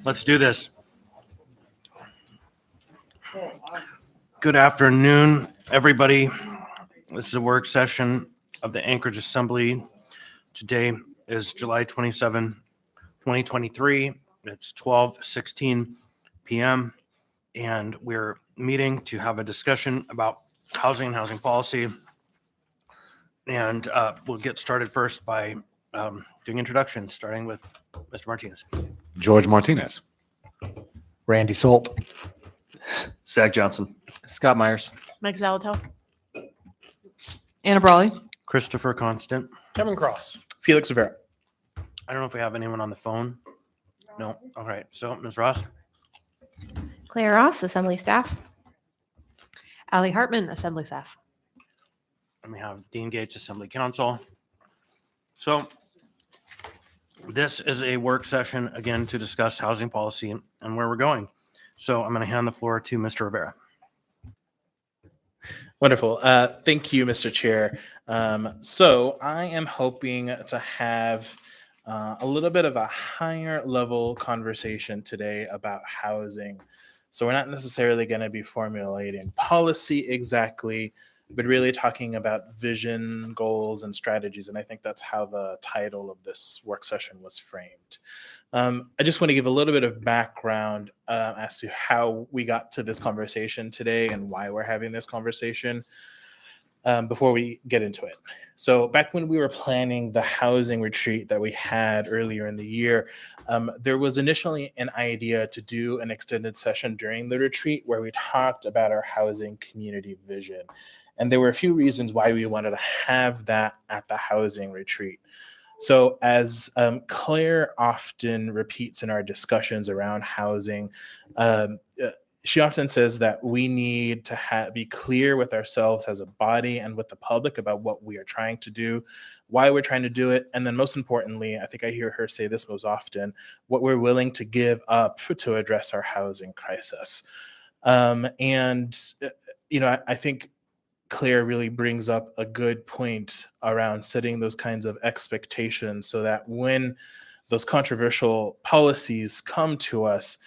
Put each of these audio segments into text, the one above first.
Let's do this. Good afternoon, everybody. This is a work session of the Anchorage Assembly. Today is July 27, 2023. It's 12:16 p.m. and we're meeting to have a discussion about housing and housing policy. And we'll get started first by doing introductions, starting with Mr. Martinez. George Martinez. Randy Solt. Zach Johnson. Scott Myers. Mike Zalato. Anna Brawley. Christopher Constant. Kevin Cross. Felix Rivera. I don't know if we have anyone on the phone. No. All right. So, Ms. Ross. Claire Ross, Assembly Staff. Allie Hartman, Assembly Staff. And we have Dean Gates, Assembly Counsel. So this is a work session, again, to discuss housing policy and where we're going. So I'm going to hand the floor to Mr. Rivera. Wonderful. Thank you, Mr. Chair. So I am hoping to have a little bit of a higher level conversation today about housing. So we're not necessarily going to be formulating policy exactly, but really talking about vision, goals, and strategies. And I think that's how the title of this work session was framed. I just want to give a little bit of background as to how we got to this conversation today and why we're having this conversation before we get into it. So back when we were planning the housing retreat that we had earlier in the year, there was initially an idea to do an extended session during the retreat where we talked about our housing community vision. And there were a few reasons why we wanted to have that at the housing retreat. So as Claire often repeats in our discussions around housing, she often says that we need to be clear with ourselves as a body and with the public about what we are trying to do, why we're trying to do it, and then most importantly, I think I hear her say this most often, what we're willing to give up to address our housing crisis. I think Claire really brings up a good point around setting those kinds of expectations so that when those controversial policies come to us,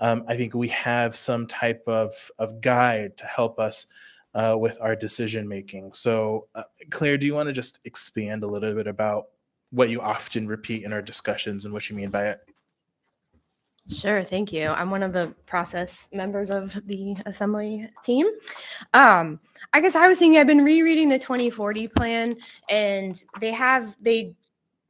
I think we have some type of guide to help us with our decision making. So Claire, do you want to just expand a little bit about what you often repeat in our discussions and what you mean by it? Sure, thank you. I'm one of the process members of the Assembly team. I guess I was thinking I've been rereading the 2040 plan, and the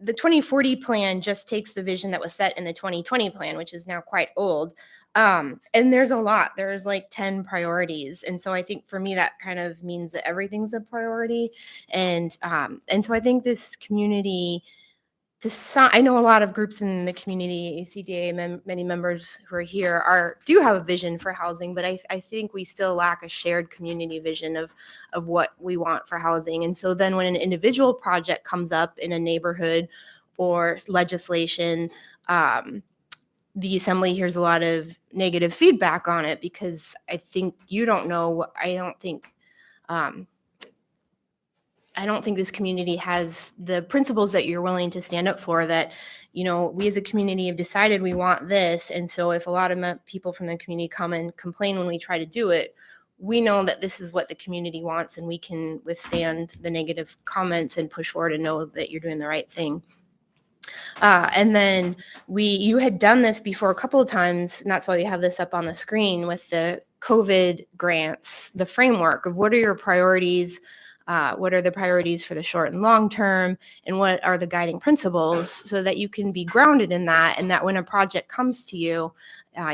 2040 plan just takes the vision that was set in the 2020 plan, which is now quite old. And there's a lot. There's like 10 priorities. And so I think for me, that kind of means that everything's a priority. And so I think this community, I know a lot of groups in the community, ACDA, many members who are here do have a vision for housing, but I think we still lack a shared community vision of what we want for housing. And so then when an individual project comes up in a neighborhood or legislation, the Assembly hears a lot of negative feedback on it because I think I don't think this community has the principles that you're willing to stand up for, that, we as a community have decided we want this. And so if a lot of people from the community come and complain when we try to do it, we know that this is what the community wants and we can withstand the negative comments and push forward and know that you're doing the right thing. And then you had done this before a couple of times, and that's why we have this up on the screen with the COVID grants, the framework of what are your priorities. What are the priorities for the short and long term, and what are the guiding principles so that you can be grounded in that, and that when a project comes to you,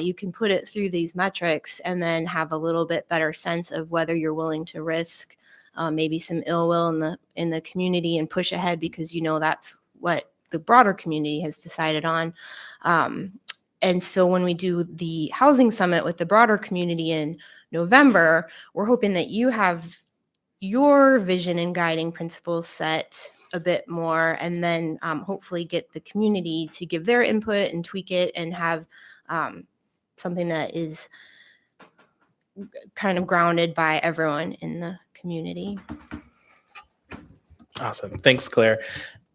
you can put it through these metrics and then have a little bit better sense of whether you're willing to risk maybe some ill will in the community and push ahead because that's what the broader community has decided on. And so when we do the housing summit with the broader community in November, we're hoping that you have your vision and guiding principles set a bit more, and then hopefully get the community to give their input and tweak it and have something that is kind of grounded by everyone in the community. Awesome. Thanks, Claire.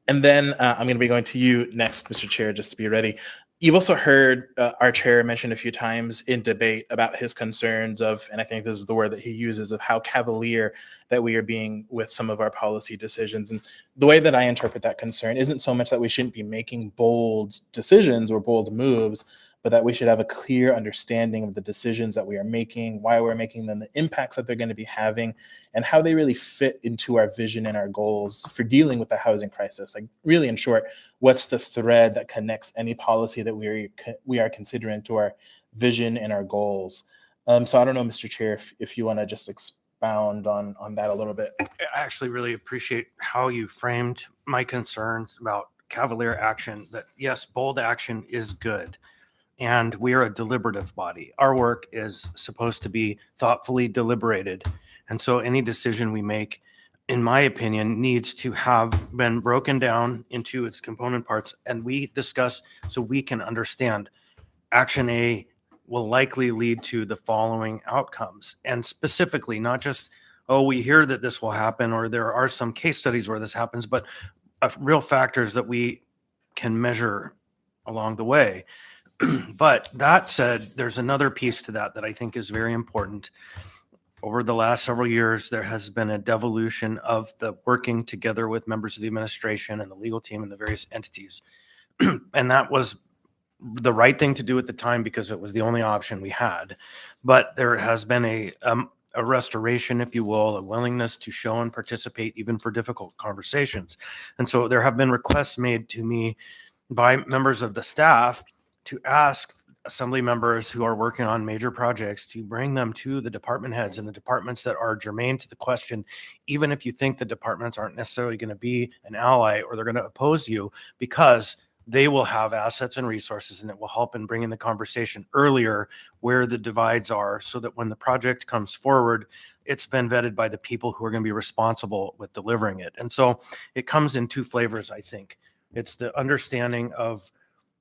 And then I'm going to be going to you next, Mr. Chair, just to be ready. You've also heard our chair mention a few times in debate about his concerns of, and I think this is the word that he uses, of how cavalier that we are being with some of our policy decisions. And the way that I interpret that concern isn't so much that we shouldn't be making bold decisions or bold moves, but that we should have a clear understanding of the decisions that we are making, why we're making them, the impacts that they're going to be having, and how they really fit into our vision and our goals for dealing with the housing crisis. Like, really, in short, what's the thread that connects any policy that we are considering to our vision and our goals? So I don't know, Mr. Chair, if you want to just expound on that a little bit. I actually really appreciate how you framed my concerns about cavalier action, that yes, bold action is good. And we are a deliberative body. Our work is supposed to be thoughtfully deliberated. And so any decision we make, in my opinion, needs to have been broken down into its component parts, and we discuss so we can understand action A will likely lead to the following outcomes. And specifically, not just, oh, we hear that this will happen, or there are some case studies where this happens, but real factors that we can measure along the way. But that said, there's another piece to that I think is very important. Over the last several years, there has been a devolution of the working together with members of the administration and the legal team and the various entities. And that was the right thing to do at the time because it was the only option we had. But there has been a restoration, if you will, a willingness to show and participate even for difficult conversations. And so there have been requests made to me by members of the staff to ask assembly members who are working on major projects to bring them to the department heads and the departments that are germane to the question, even if you think the departments aren't necessarily going to be an ally or they're going to oppose you, because they will have assets and resources, and it will help in bringing the conversation earlier where the divides are, so that when the project comes forward, it's been vetted by the people who are going to be responsible with delivering it. And so it comes in two flavors, I think. It's the understanding of,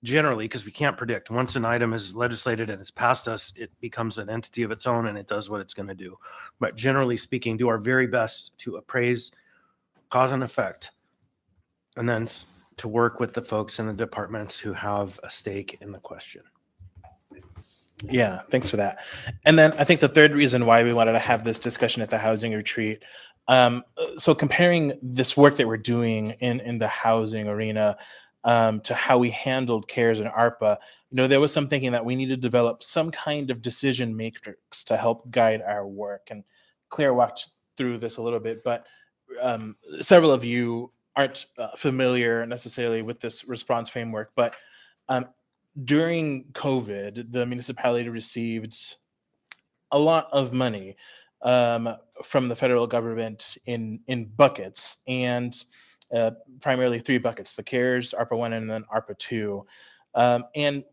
generally, because we can't predict, once an item is legislated and it's passed us, it becomes an entity of its own and it does what it's going to do. But generally speaking, do our very best to appraise cause and effect, and then to work with the folks in the departments who have a stake in the question. Yeah, thanks for that. And then I think the third reason why we wanted to have this discussion at the housing retreat, so comparing this work that we're doing in the housing arena to how we handled CARES and ARPA, there was some thinking that we need to develop some kind of decision matrix to help guide our work. And Claire walked through this a little bit, but several of you aren't familiar necessarily with this response framework, but during COVID, the municipality received a lot of money from the federal government in buckets, and primarily three buckets: the CARES, ARPA 1, and then ARPA 2. And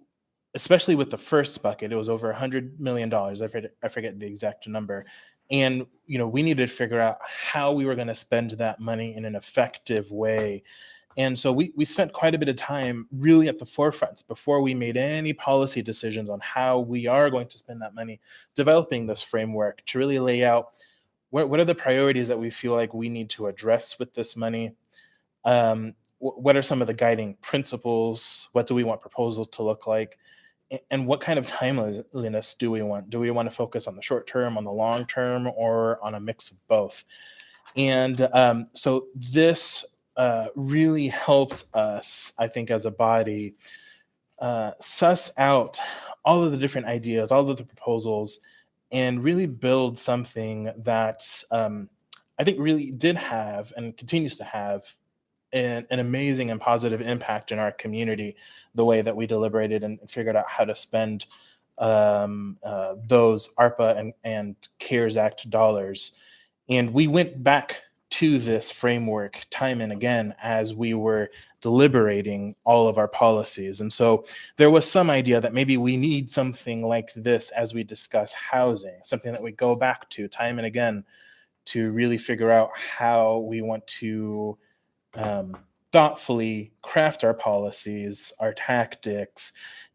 especially with the first bucket, it was over $100 million. I forget the exact number. And, we needed to figure out how we were going to spend that money in an effective way. And so we spent quite a bit of time really at the forefronts before we made any policy decisions on how we are going to spend that money, developing this framework to really lay out what are the priorities that we feel like we need to address with this money. What are some of the guiding principles? What do we want proposals to look like? And what kind of timeliness do we want? Do we want to focus on the short term, on the long term, or on a mix of both? And so this really helped us, I think, as a body, suss out all of the different ideas, all of the proposals, and really build something that I think really did have and continues to have an amazing and positive impact in our community, the way that we deliberated and figured out how to spend those ARPA and CARES Act dollars. And we went back to this framework time and again as we were deliberating all of our policies. And so there was some idea that maybe we need something like this as we discuss housing, something that we go back to time and again to really figure out how we want to thoughtfully craft our policies, our tactics,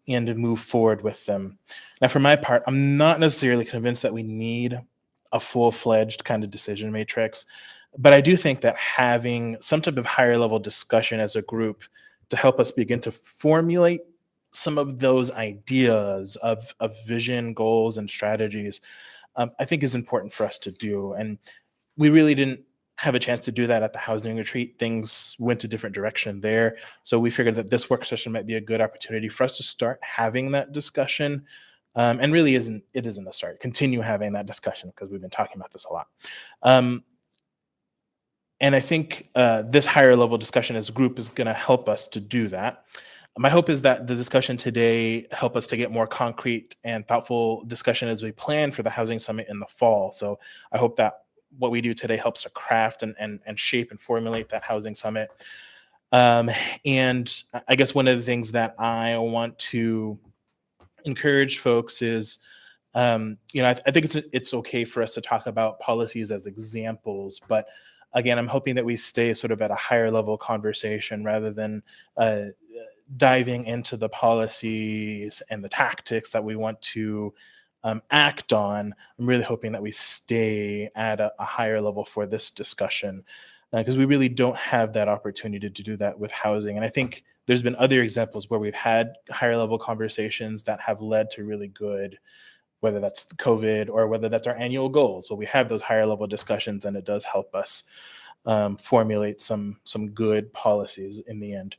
and to move forward with them. Now, for my part, I'm not necessarily convinced that we need a full-fledged kind of decision matrix, but I do think that having some type of higher level discussion as a group to help us begin to formulate some of those ideas of vision, goals, and strategies, I think is important for us to do. And we really didn't have a chance to do that at the housing retreat. Things went a different direction there. So we figured that this work session might be a good opportunity for us to start having that discussion. And really it isn't a start. Continue having that discussion because we've been talking about this a lot. And I think this higher level discussion as a group is going to help us to do that. My hope is that the discussion today help us to get more concrete and thoughtful discussion as we plan for the Housing Summit in the fall. So I hope that what we do today helps to craft and shape and formulate that Housing Summit. And I guess one of the things that I want to encourage folks is, I think it's okay for us to talk about policies as examples, but again, I'm hoping that we stay sort of at a higher level conversation rather than diving into the policies and the tactics that we want to act on. I'm really hoping that we stay at a higher level for this discussion because we really don't have that opportunity to do that with housing. And I think there's been other examples where we've had higher level conversations that have led to really good, whether that's COVID or whether that's our annual goals. Well, we have those higher level discussions and it does help us formulate some good policies in the end.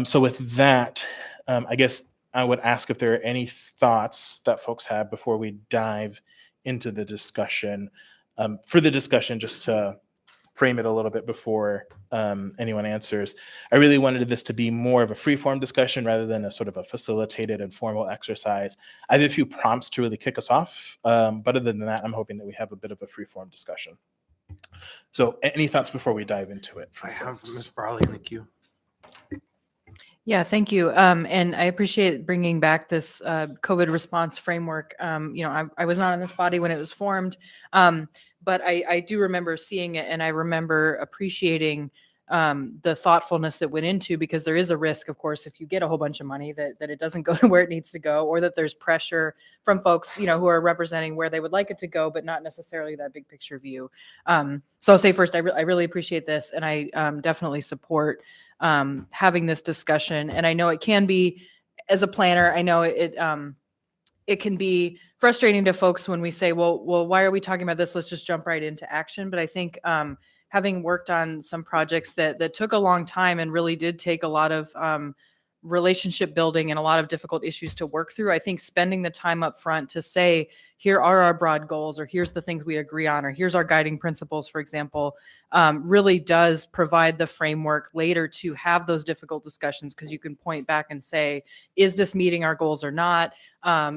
So with that, I guess I would ask if there are any thoughts that folks have before we dive into the discussion. For the discussion, just to frame it a little bit before anyone answers, I really wanted this to be more of a free-form discussion rather than a sort of a facilitated and formal exercise. I have a few prompts to really kick us off, but other than that, I'm hoping that we have a bit of a free-form discussion. So any thoughts before we dive into it? I have Ms. Barley in the queue. Yeah, thank you. And I appreciate bringing back this COVID response framework. I was not in this body when it was formed, but I do remember seeing it, and I remember appreciating the thoughtfulness that went into, because there is a risk, of course, if you get a whole bunch of money that it doesn't go to where it needs to go, or that there's pressure from folks, who are representing where they would like it to go, but not necessarily that big picture view. So I'll say first, I really appreciate this, and I definitely support having this discussion. And I know it can be, as a planner, I know it can be frustrating to folks when we say, well, why are we talking about this? Let's just jump right into action. But I think having worked on some projects that took a long time and really did take a lot of relationship building and a lot of difficult issues to work through, I think spending the time up front to say, here are our broad goals, or here's the things we agree on, or here's our guiding principles, for example, really does provide the framework later to have those difficult discussions, because you can point back and say, is this meeting our goals or not?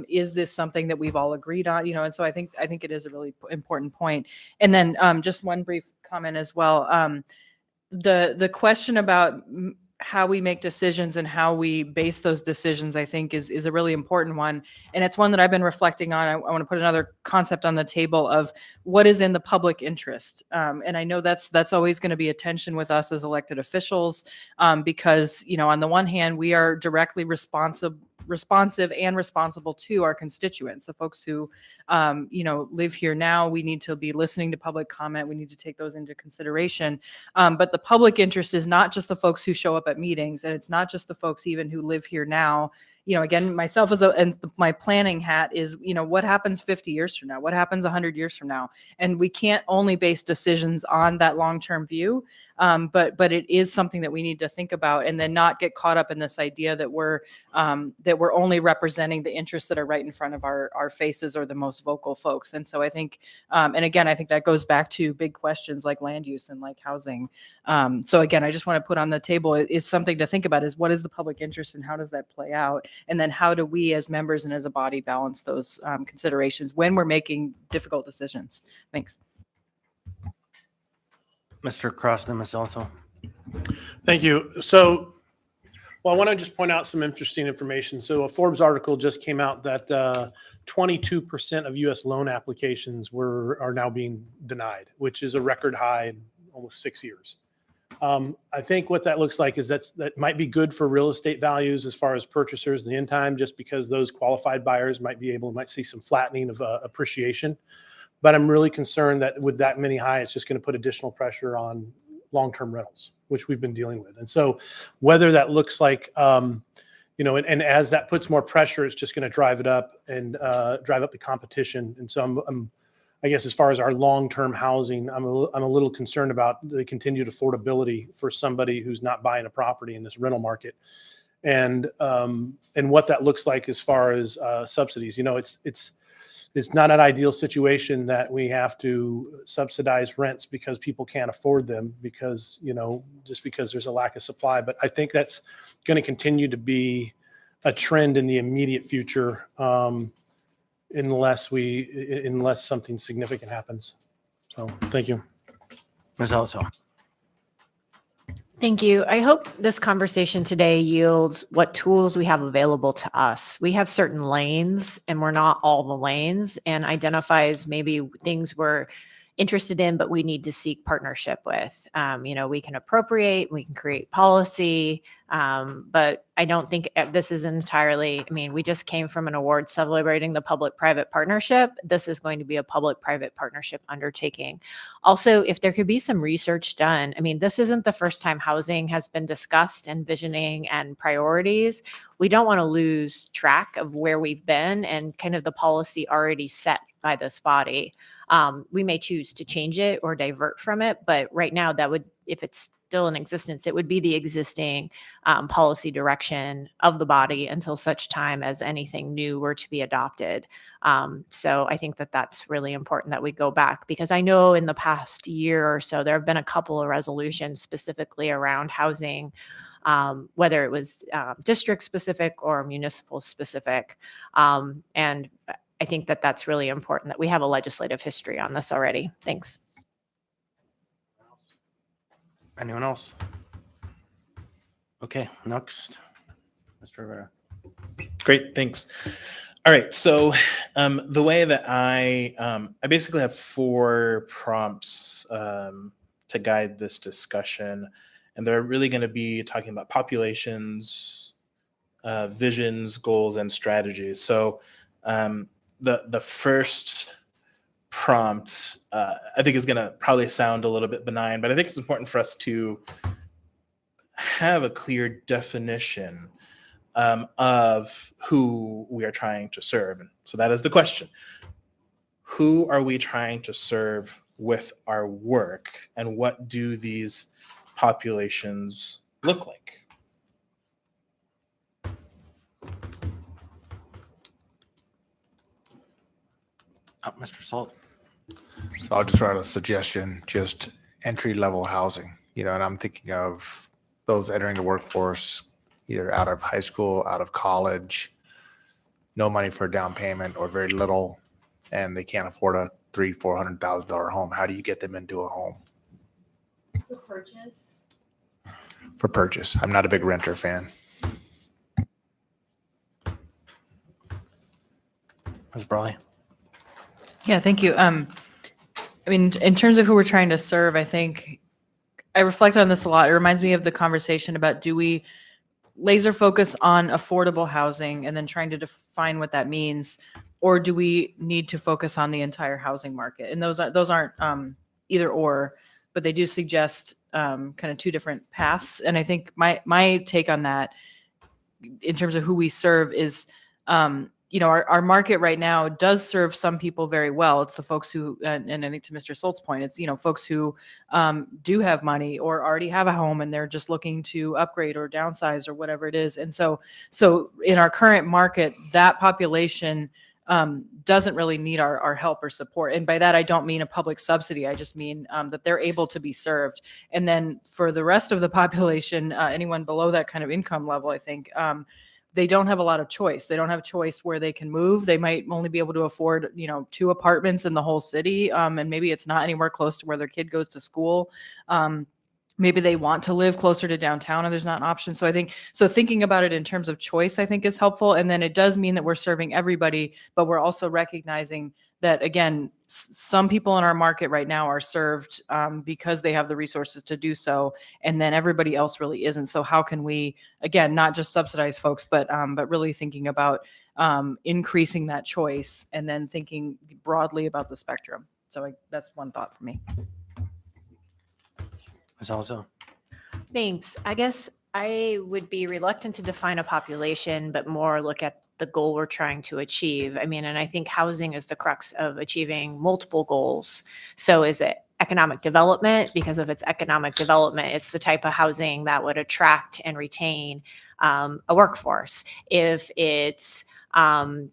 Is this something that we've all agreed on? And so I think it is a really important point. And then just one brief comment as well. The question about how we make decisions and how we base those decisions, I think is a really important one. And it's one that I've been reflecting on. I want to put another concept on the table of what is in the public interest. And I know that's always going to be a tension with us as elected officials, because, on the one hand, we are directly responsive and responsible to our constituents, the folks who, live here now. We need to be listening to public comment. We need to take those into consideration. But the public interest is not just the folks who show up at meetings, and it's not just the folks even who live here now. Again, myself and my planning hat is, what happens 50 years from now? What happens 100 years from now? And we can't only base decisions on that long-term view. But it is something that we need to think about, and then not get caught up in this idea that we're only representing the interests that are right in front of our faces, or the most vocal folks. And so I think, and again, I think that goes back to big questions like land use and like housing. So again, I just want to put on the table, it's something to think about, is what is the public interest and how does that play out? And then how do we as members and as a body balance those considerations when we're making difficult decisions? Thanks. Mr. Cross, then Ms. Elso. Thank you. So, I want to just point out some interesting information. So a Forbes article just came out that 22% of U.S. loan applications are now being denied, which is a record high in almost 6 years. I think what that looks like is that might be good for real estate values as far as purchasers in the end time, just because those qualified buyers might see some flattening of appreciation. But I'm really concerned that with that many high, it's just going to put additional pressure on long-term rentals, which we've been dealing with. And so whether that looks like, and as that puts more pressure, it's just going to drive it up and drive up the competition. And so I guess as far as our long-term housing, I'm a little concerned about the continued affordability for somebody who's not buying a property in this rental market, and what that looks like as far as subsidies. It's not an ideal situation that we have to subsidize rents because people can't afford them because, just because there's a lack of supply. But I think that's going to continue to be a trend in the immediate future, unless something significant happens. So thank you. Ms. Elzo. Thank you. I hope this conversation today yields what tools we have available to us. We have certain lanes and we're not all the lanes, and identifies maybe things we're interested in, but we need to seek partnership with. We can appropriate, we can create policy, but I don't think this is entirely, we just came from an award celebrating the public-private partnership. This is going to be a public-private partnership undertaking. Also, if there could be some research done, this isn't the first time housing has been discussed and visioning and priorities. We don't want to lose track of where we've been and kind of the policy already set by this body. We may choose to change it or divert from it, but right now that would, if it's still in existence, it would be the existing policy direction of the body until such time as anything new were to be adopted. So I think that that's really important that we go back, because I know in the past year or so, there have been a couple of resolutions specifically around housing, whether it was district specific or municipal specific. And I think that that's really important that we have a legislative history on this already. Thanks. Anyone else? Okay, next, Mr. Rivera. Great, thanks. All right, so the way that I basically have 4 prompts to guide this discussion, and they're really going to be talking about populations, visions, goals, and strategies. So the first prompt, I think, is going to probably sound a little bit benign, but I think it's important for us to have a clear definition of who we are trying to serve. And so that is the question. Who are we trying to serve with our work, and what do these populations look like? Mr. Salt. So I'll just write a suggestion, just entry-level housing, and I'm thinking of those entering the workforce, either out of high school, out of college, no money for a down payment or very little, and they can't afford a $300,000-$400,000 home. How do you get them into a home? For purchase. For purchase. I'm not a big renter fan. Ms. Brawley. Yeah, thank you. In terms of who we're trying to serve, I think I reflect on this a lot. It reminds me of the conversation about, do we laser focus on affordable housing and then trying to define what that means, or do we need to focus on the entire housing market? And those aren't either or, but they do suggest kind of 2 different paths. And I think my take on that, in terms of who we serve, is our market right now does serve some people very well. It's the folks who, and I think to Mr. Solt's point, it's, folks who do have money or already have a home and they're just looking to upgrade or downsize or whatever it is. And so in our current market, that population doesn't really need our help or support. And by that, I don't mean a public subsidy. I just mean that they're able to be served. And then for the rest of the population, anyone below that kind of income level, I think, they don't have a lot of choice. They don't have choice where they can move. They might only be able to afford, 2 apartments in the whole city. And maybe it's not anywhere close to where their kid goes to school. Maybe they want to live closer to downtown and there's not an option. So thinking about it in terms of choice, I think, is helpful. And then it does mean that we're serving everybody, but we're also recognizing that, again, some people in our market right now are served because they have the resources to do so, and then everybody else really isn't. So how can we, again, not just subsidize folks, but really thinking about increasing that choice and then thinking broadly about the spectrum. So that's one thought for me. Ms. Elzo. Thanks. I guess I would be reluctant to define a population, but more look at the goal we're trying to achieve. I mean, and I think housing is the crux of achieving multiple goals. So is it economic development? Because of its economic development, it's the type of housing that would attract and retain a workforce. If it's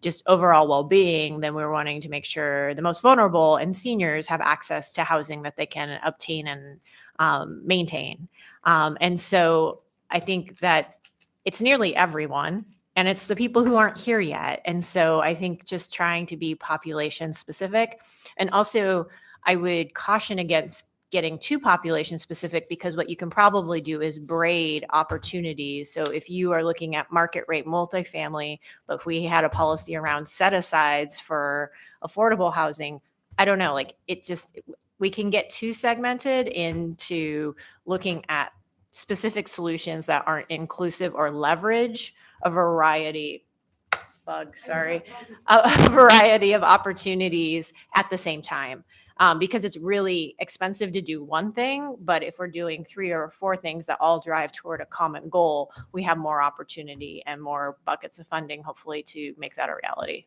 just overall well-being, then we're wanting to make sure the most vulnerable and seniors have access to housing that they can obtain and maintain. And so I think that it's nearly everyone, and it's the people who aren't here yet. And so I think just trying to be population specific. And also, I would caution against getting too population specific, because what you can probably do is braid opportunities. So if you are looking at market rate multifamily, but if we had a policy around set asides for affordable housing, I don't know, like it just, we can get too segmented into looking at specific solutions that aren't inclusive or leverage a variety a variety of opportunities at the same time. Because it's really expensive to do one thing, but if we're doing 3 or 4 things that all drive toward a common goal, we have more opportunity and more buckets of funding, hopefully, to make that a reality.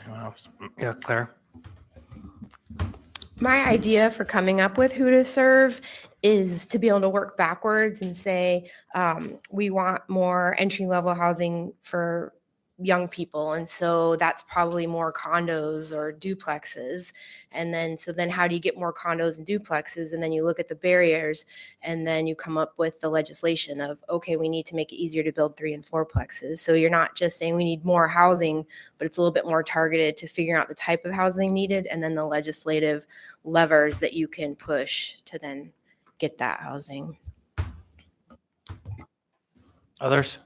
Anyone else? Yeah, Claire. My idea for coming up with who to serve is to be able to work backwards and say, we want more entry level housing for young people. And so that's probably more condos or duplexes. And then, so then how do you get more condos and duplexes? And then you look at the barriers, and then you come up with the legislation of, okay, we need to make it easier to build 3 and 4plexes. So you're not just saying we need more housing, but it's a little bit more targeted to figuring out the type of housing needed, and then the legislative levers that you can push to then get that housing. Others?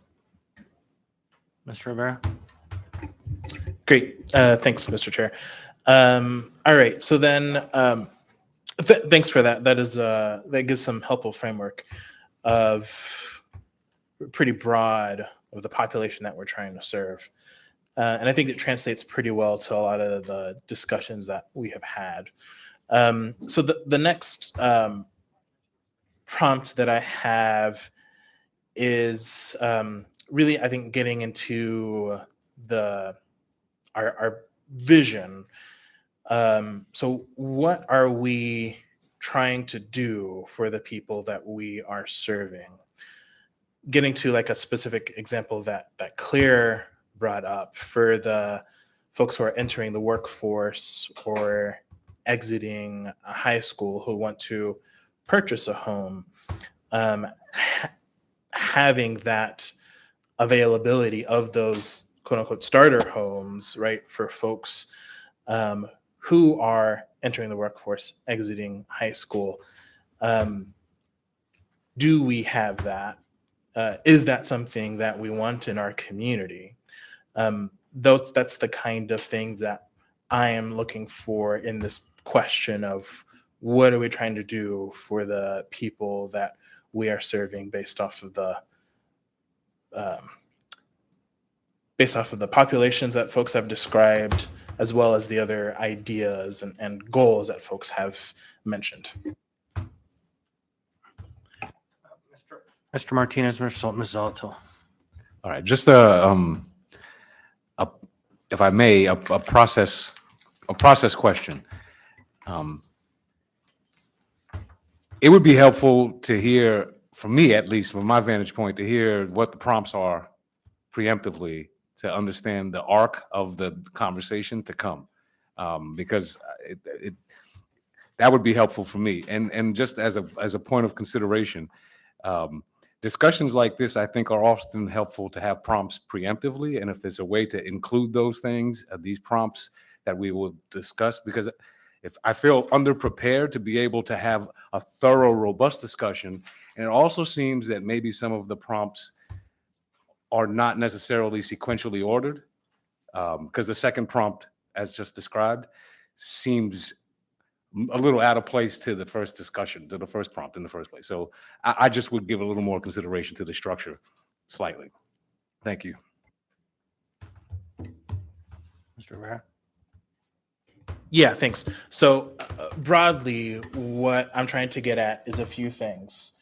Mr. Rivera? Great. Thanks, Mr. Chair. All right. So then, thanks for that. That gives some helpful framework of pretty broad of the population that we're trying to serve. And I think it translates pretty well to a lot of the discussions that we have had. So the next prompt that I have is really, I think, getting into our vision. So what are we trying to do for the people that we are serving? Getting to like a specific example that Claire brought up for the folks who are entering the workforce or exiting a high school who want to purchase a home, having that availability of those quote unquote starter homes, right, for folks who are entering the workforce, exiting high school. Do we have that? Is that something that we want in our community? That's the kind of thing that I am looking for in this question of what are we trying to do for the people that we are serving based off of the populations that folks have described, as well as the other ideas and goals that folks have mentioned. Mr. Martinez, Ms. Zolto. All right, just if I may, a process question. It would be helpful to hear, for me at least, from my vantage point, to hear what the prompts are preemptively to understand the arc of the conversation to come, because that would be helpful for me. And just as a point of consideration, discussions like this, I think, are often helpful to have prompts preemptively. And if there's a way to include those things, these prompts that we will discuss, because if I feel underprepared to be able to have a thorough, robust discussion, and it also seems that maybe some of the prompts are not necessarily sequentially ordered, because the second prompt, as just described, seems a little out of place to the first discussion, to the first prompt in the first place. So I just would give a little more consideration to the structure slightly. Thank you. Mr. Rivera? Yeah, thanks. So broadly, what I'm trying to get at is a few things.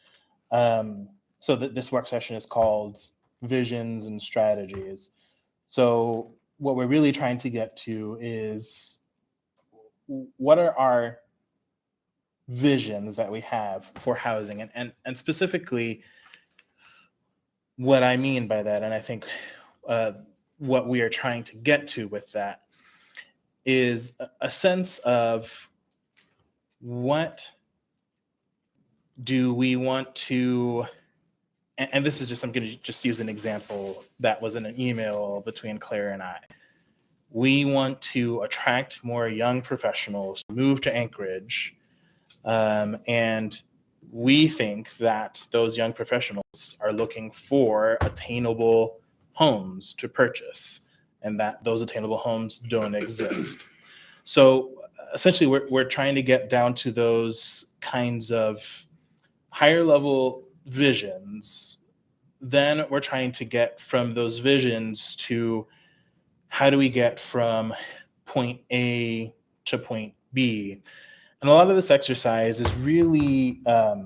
This work session is called Visions and Strategies. So what we're really trying to get to is what are our visions that we have for housing, and specifically what I mean by that, and I think what we are trying to get to with that is a sense of what do we want to, and this is just, I'm going to just use an example that was in an email between Claire and I. We want to attract more young professionals to move to Anchorage, and we think that those young professionals are looking for attainable homes to purchase, and that those attainable homes don't exist. So essentially, we're trying to get down to those kinds of higher level visions. Then we're trying to get from those visions to how do we get from point A to point B. And a lot of this exercise is really to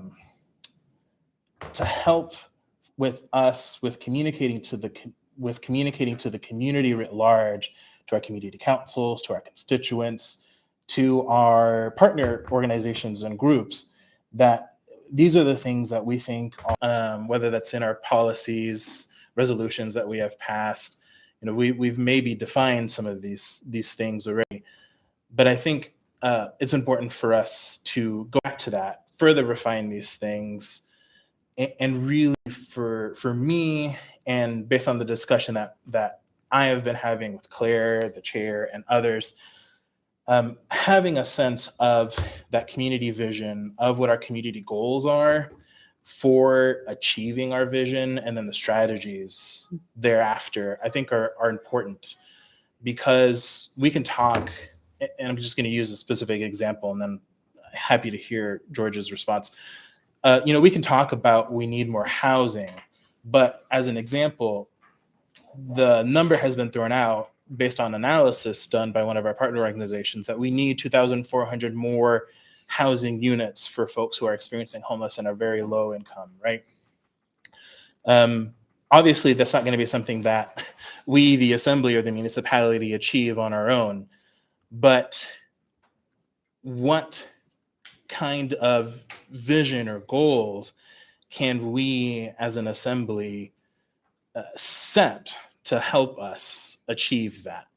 help with us with communicating to the community writ large, to our community councils, to our constituents, to our partner organizations and groups, that these are the things that we think, whether that's in our policies, resolutions that we have passed. We've maybe defined some of these things already, but I think it's important for us to go back to that, further refine these things, and really for me, and based on the discussion that I have been having with Claire, the chair, and others, having a sense of that community vision of what our community goals are for achieving our vision, and then the strategies thereafter, I think are important, because we can talk, and I'm just going to use a specific example, and then happy to hear George's response. We can talk about we need more housing, but as an example, the number has been thrown out based on analysis done by one of our partner organizations that we need 2,400 more housing units for folks who are experiencing homeless and are very low income, right? Obviously, that's not going to be something that we, the assembly or the municipality, achieve on our own. But what kind of vision or goals can we as an assembly set to help us achieve that?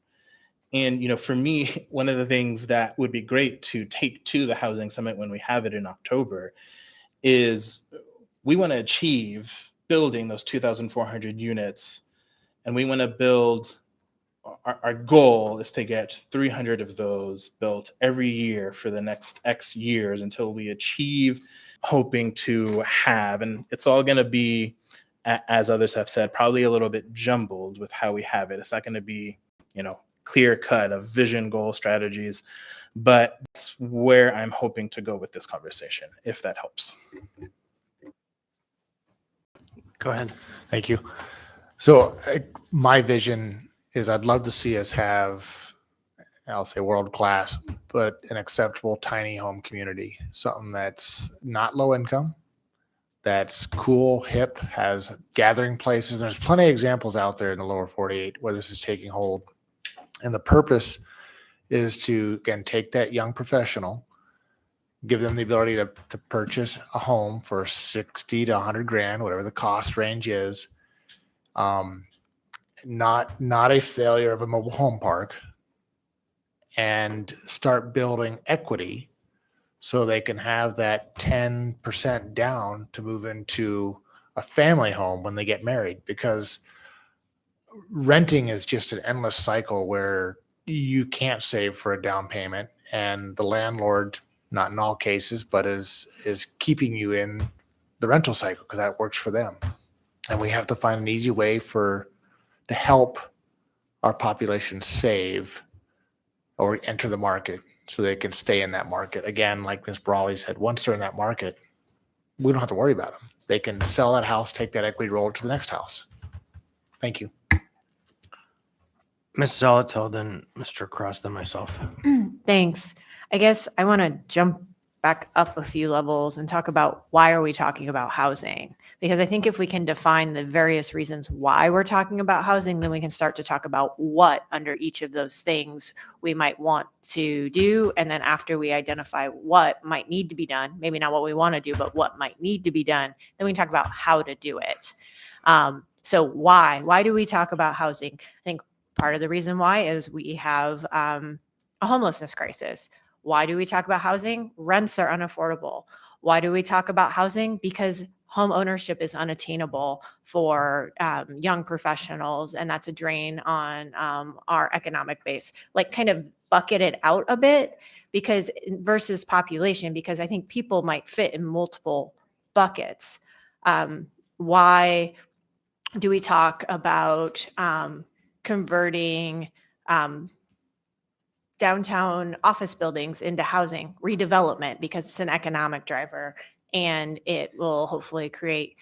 And for me, one of the things that would be great to take to the housing summit when we have it in October is we want to achieve building those 2,400 units, and we want to build, our goal is to get 300 of those built every year for the next X years until we achieve hoping to have, and it's all going to be, as others have said, probably a little bit jumbled with how we have it. It's not going to be, clear cut of vision, goal, strategies, but that's where I'm hoping to go with this conversation, if that helps. Go ahead. Thank you. So my vision is I'd love to see us have, I'll say world-class, but an acceptable tiny home community, something that's not low income, that's cool, hip, has gathering places. There's plenty of examples out there in the lower 48 where this is taking hold. And the purpose is to, again, take that young professional, give them the ability to purchase a home for 60 to 100 grand, whatever the cost range is. Not a failure of a mobile home park, and start building equity so they can have that 10% down to move into a family home when they get married, because renting is just an endless cycle where you can't save for a down payment, and the landlord, not in all cases, but is keeping you in the rental cycle because that works for them. And we have to find an easy way to help our population save or enter the market so they can stay in that market. Again, like Ms. Brawley said, once they're in that market, we don't have to worry about them. They can sell that house, take that equity, roll it to the next house. Thank you. Ms. Zolotel, then Mr. Cross, then myself. Thanks. I guess I want to jump back up a few levels and talk about why are we talking about housing? Because I think if we can define the various reasons why we're talking about housing, then we can start to talk about what under each of those things we might want to do. And then after we identify what might need to be done, maybe not what we want to do, but what might need to be done, then we can talk about how to do it. So why do we talk about housing? I think part of the reason why is we have a homelessness crisis. Why do we talk about housing? Rents are unaffordable. Why do we talk about housing? Because home ownership is unattainable for young professionals, and that's a drain on our economic base. Like, kind of bucket it out a bit, because versus population, because I think people might fit in multiple buckets. Why do we talk about converting downtown office buildings into housing redevelopment? Because it's an economic driver and it will hopefully create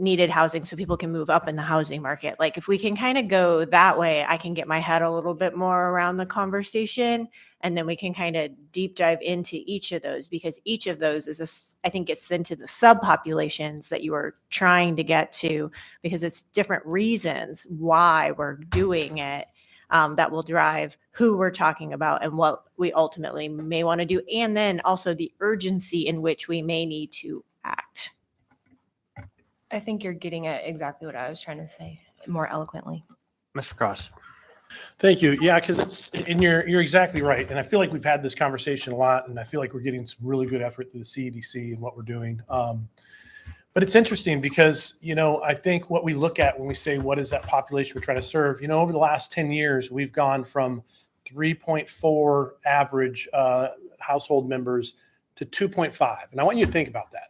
needed housing so people can move up in the housing market. Like, if we can kind of go that way, I can get my head a little bit more around the conversation, and then we can kind of deep dive into each of those, because each of those is I think it's into the subpopulations that you are trying to get to, because it's different reasons why we're doing it. That will drive who we're talking about and what we ultimately may want to do. And then also the urgency in which we may need to act. I think you're getting at exactly what I was trying to say more eloquently. Mr. Cross. Thank you. Yeah, because you're exactly right. And I feel like we've had this conversation a lot, and I feel like we're getting some really good effort through the CEDC and what we're doing. But it's interesting because, I think what we look at when we say, what is that population we're trying to serve? Over the last 10 years, we've gone from 3.4 average household members to 2.5. And I want you to think about that.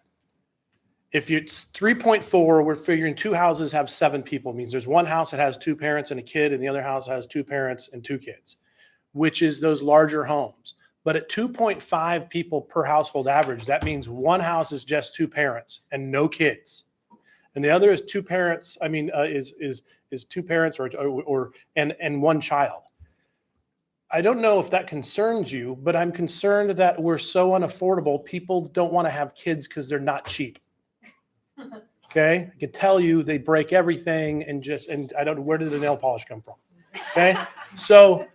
If it's 3.4, we're figuring two houses have 7 people. It means there's one house that has 2 parents and a kid, and the other house has 2 parents and 2 kids, which is those larger homes. But at 2.5 people per household average, that means one house is just 2 parents and no kids, and the other is 2 parents. Is 2 parents and one child. I don't know if that concerns you, but I'm concerned that we're so unaffordable. People don't want to have kids because they're not cheap. Okay, I can tell you they break everything and I don't know, where did the nail polish come from? Okay, so.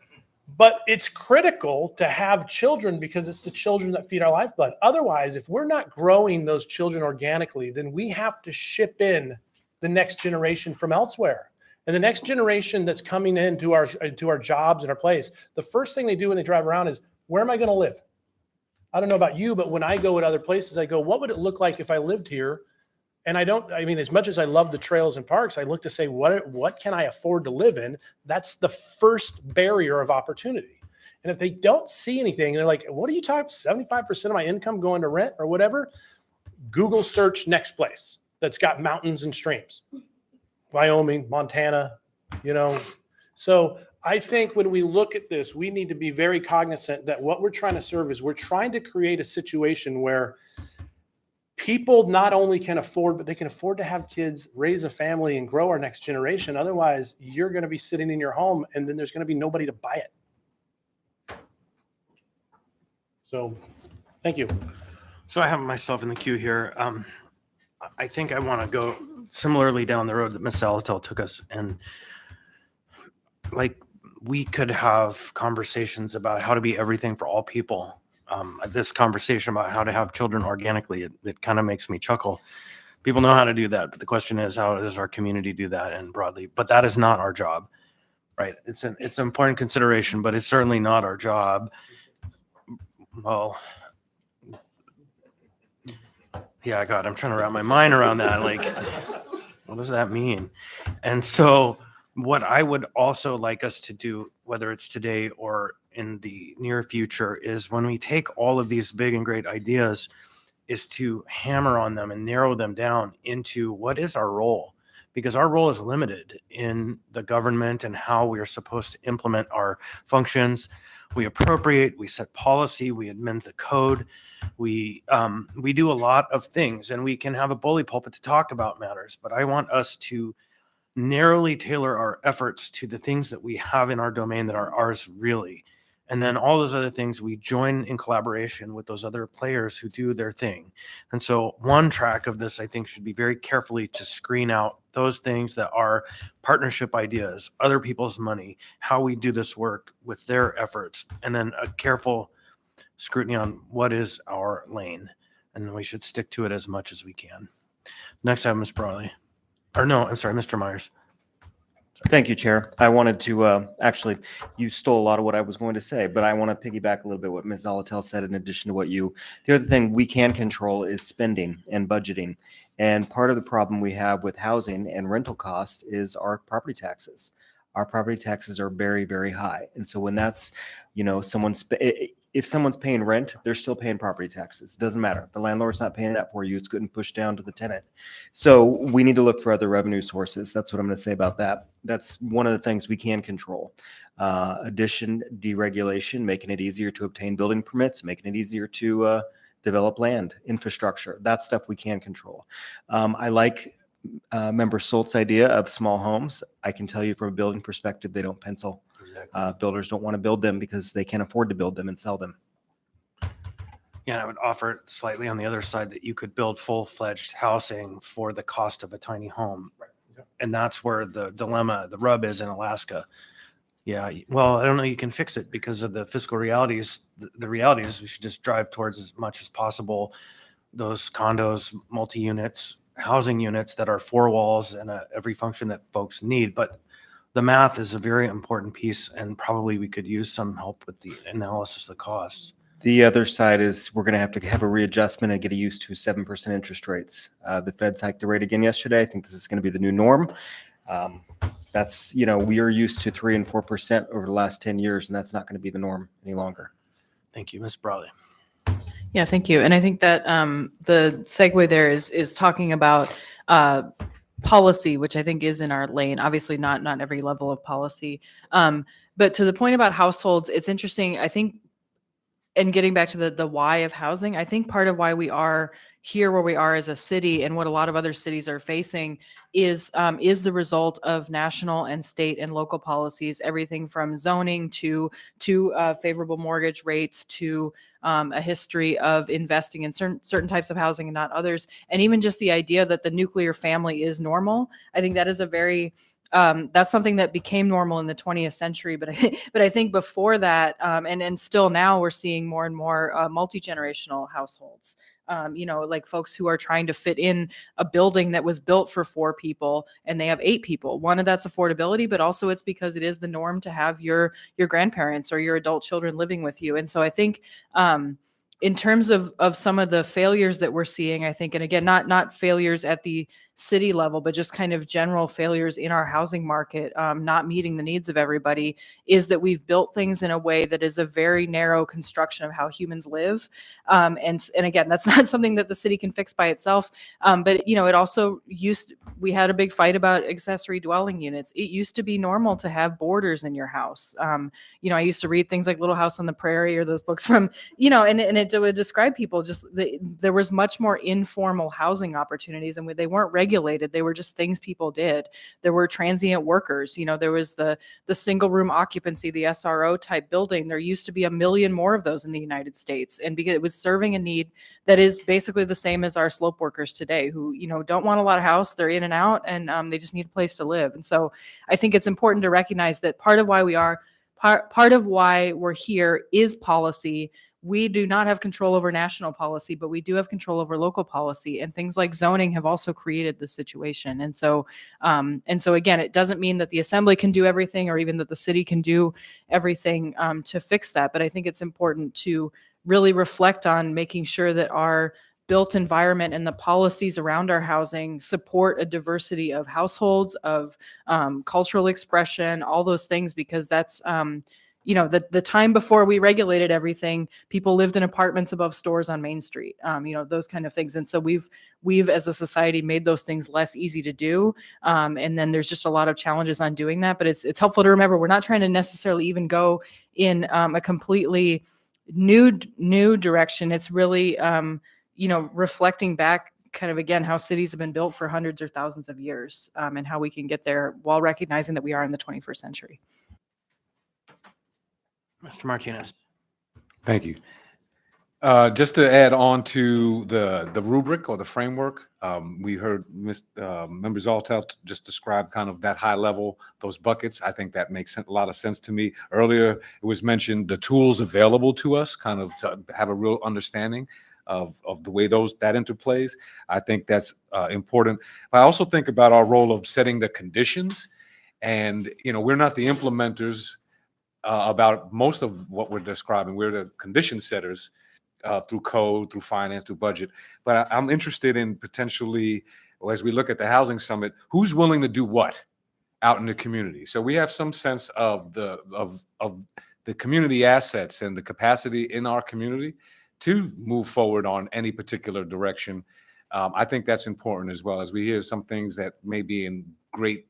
But it's critical to have children because it's the children that feed our lifeblood. Otherwise, if we're not growing those children organically, then we have to ship in the next generation from elsewhere. And the next generation that's coming into our jobs and our place, the first thing they do when they drive around is, where am I going to live? I don't know about you, but when I go at other places, I go, what would it look like if I lived here? And as much as I love the trails and parks, I look to say, what can I afford to live in? That's the first barrier of opportunity. And if they don't see anything, they're like, what are you talking? 75% of my income going to rent or whatever? Google search next place that's got mountains and streams. Wyoming, Montana, So I think when we look at this, we need to be very cognizant that what we're trying to serve is we're trying to create a situation where people not only can afford, but they can afford to have kids, raise a family, and grow our next generation. Otherwise, you're going to be sitting in your home, and then there's going to be nobody to buy it. So, thank you. So I have myself in the queue here. I think I want to go similarly down the road that Ms. Salatel took us. And we could have conversations about how to be everything for all people. This conversation about how to have children organically, it kind of makes me chuckle. People know how to do that, but the question is, how does our community do that and broadly? But that is not our job, right? It's an important consideration, but it's certainly not our job. Well, yeah, God, I'm trying to wrap my mind around that. What does that mean? And so what I would also like us to do, whether it's today or in the near future, is when we take all of these big and great ideas, is to hammer on them and narrow them down into what is our role, because our role is limited in the government and how we are supposed to implement our functions. We appropriate, we set policy, we amend the code, we do a lot of things, and we can have a bully pulpit to talk about matters. But I want us to narrowly tailor our efforts to the things that we have in our domain that are ours really. And then all those other things, we join in collaboration with those other players who do their thing. And so one track of this, I think, should be very carefully to screen out those things that are partnership ideas, other people's money, how we do this work with their efforts, and then a careful scrutiny on what is our lane. And we should stick to it as much as we can. Next item, Ms. Brawley. Or no, I'm sorry, Mr. Myers. Thank you, Chair. I wanted to, actually, you stole a lot of what I was going to say, but I want to piggyback a little bit what Ms. Zalatel said in addition to what the other thing we can control is spending and budgeting. And part of the problem we have with housing and rental costs is our property taxes. Our property taxes are very, very high. And so when that's, if someone's paying rent, they're still paying property taxes. It doesn't matter. The landlord's not paying that for you. It's getting pushed down to the tenant. So we need to look for other revenue sources. That's what I'm going to say about that. That's one of the things we can control. Addition, deregulation, making it easier to obtain building permits, making it easier to develop land, infrastructure. That stuff we can control. I like Member Solt's idea of small homes. I can tell you from a building perspective, they don't pencil. Builders don't want to build them because they can't afford to build them and sell them. Yeah, and I would offer slightly on the other side that you could build full-fledged housing for the cost of a tiny home. Right. Yeah. And that's where the dilemma, the rub is in Alaska. Yeah, well, I don't know, you can fix it because of the fiscal realities. The reality is we should just drive towards as much as possible those condos, multi-units, housing units that are four walls and every function that folks need. But the math is a very important piece, and probably we could use some help with the analysis of the costs. The other side is we're going to have a readjustment and get used to 7% interest rates. The Feds hiked the rate again yesterday. I think this is going to be the new norm. That's, we are used to 3 and 4% over the last 10 years, and that's not going to be the norm any longer. Thank you, Ms. Brawley. Yeah, thank you. And I think that the segue there is talking about policy, which I think is in our lane. Obviously, not every level of policy. But to the point about households, it's interesting. I think, and getting back to the why of housing, I think part of why we are here where we are as a city and what a lot of other cities are facing is the result of national and state and local policies, everything from zoning to favorable mortgage rates to a history of investing in certain types of housing and not others. And even just the idea that the nuclear family is normal. I think that is a very that's something that became normal in the 20th century, but I think before that, and still now, we're seeing more and more multi-generational households. Like folks who are trying to fit in a building that was built for 4 people and they have 8 people. One of that's affordability, but also it's because it is the norm to have your grandparents or your adult children living with you. And so I think in terms of some of the failures that we're seeing, I think, and again, not failures at the city level, but just kind of general failures in our housing market, not meeting the needs of everybody, is that we've built things in a way that is a very narrow construction of how humans live. And again, that's not something that the city can fix by itself. But it also we had a big fight about accessory dwelling units. It used to be normal to have boarders in your house. I used to read things like Little House on the Prairie or those books from, and it would describe people there was much more informal housing opportunities, and they weren't regulated. They were just things people did. There were transient workers. There was the single room occupancy, the SRO type building. There used to be 1 million more of those in the United States. And because it was serving a need that is basically the same as our slope workers today who, don't want a lot of house. They're in and out and they just need a place to live. And so I think it's important to recognize that part of why we're here is policy. We do not have control over national policy, but we do have control over local policy, and things like zoning have also created this situation. And so again, it doesn't mean that the assembly can do everything or even that the city can do everything to fix that. But I think it's important to really reflect on making sure that our built environment and the policies around our housing support a diversity of households, of cultural expression, all those things, because that's the time before we regulated everything, people lived in apartments above stores on Main Street, those kind of things. And so we've as a society made those things less easy to do. And then there's just a lot of challenges on doing that. But it's helpful to remember we're not trying to necessarily even go in a completely new direction. It's really, reflecting back kind of, again, how cities have been built for hundreds or thousands of years, and how we can get there while recognizing that we are in the 21st century. Mr. Martinez. Thank you. Just to add on to the rubric or the framework, we heard Member Zaltel just describe kind of that high level, those buckets. I think that makes a lot of sense to me. Earlier, it was mentioned the tools available to us, kind of to have a real understanding of the way that interplays. I think that's important. But I also think about our role of setting the conditions. And, we're not the implementers about most of what we're describing. We're the condition setters through code, through finance, through budget. But I'm interested in potentially, as we look at the housing summit, who's willing to do what out in the community. So we have some sense of the community assets and the capacity in our community to move forward on any particular direction. I think that's important as well, as we hear some things that may be in great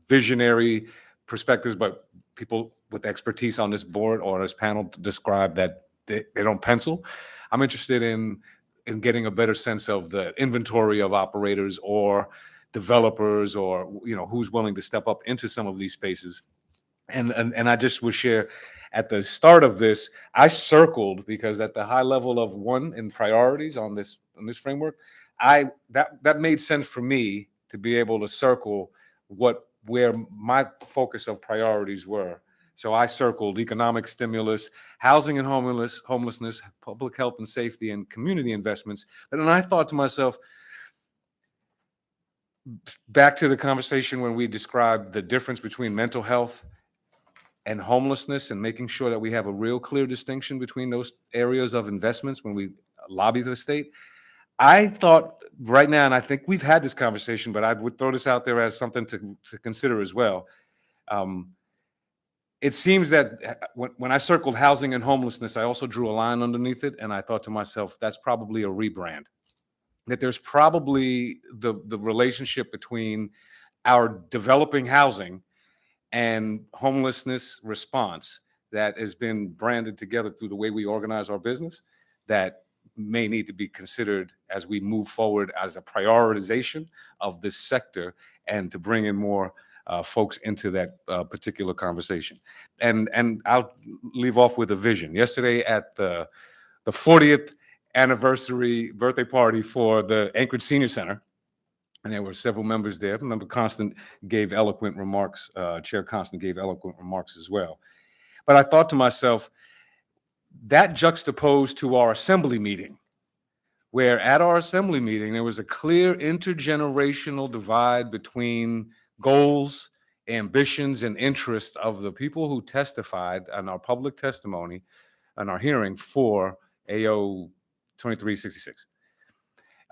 visionary perspectives, but people with expertise on this board or this panel to describe that they don't pencil. I'm interested in getting a better sense of the inventory of operators or developers, or who's willing to step up into some of these spaces. And I just would share at the start of this, I circled, because at the high level of one in priorities on this framework, that made sense for me to be able to circle where my focus of priorities were. So I circled economic stimulus, housing and homelessness, public health and safety, and community investments. And then I thought to myself, back to the conversation when we described the difference between mental health and homelessness, and making sure that we have a real clear distinction between those areas of investments when we lobby the state. I thought right now, and I think we've had this conversation, but I would throw this out there as something to consider as well. It seems that when I circled housing and homelessness, I also drew a line underneath it, and I thought to myself, that's probably a rebrand. That there's probably the relationship between our developing housing and homelessness response that has been branded together through the way we organize our business, that may need to be considered as we move forward as a prioritization of this sector, and to bring in more folks into that particular conversation. And I'll leave off with a vision. Yesterday at the 40th anniversary birthday party for the Anchorage Senior Center, and there were several members there. Member Constant gave eloquent remarks. Chair Constant gave eloquent remarks as well. But I thought to myself, that juxtaposed to our assembly meeting, where at our assembly meeting, there was a clear intergenerational divide between goals, ambitions, and interests of the people who testified on our public testimony and our hearing for AO 2366.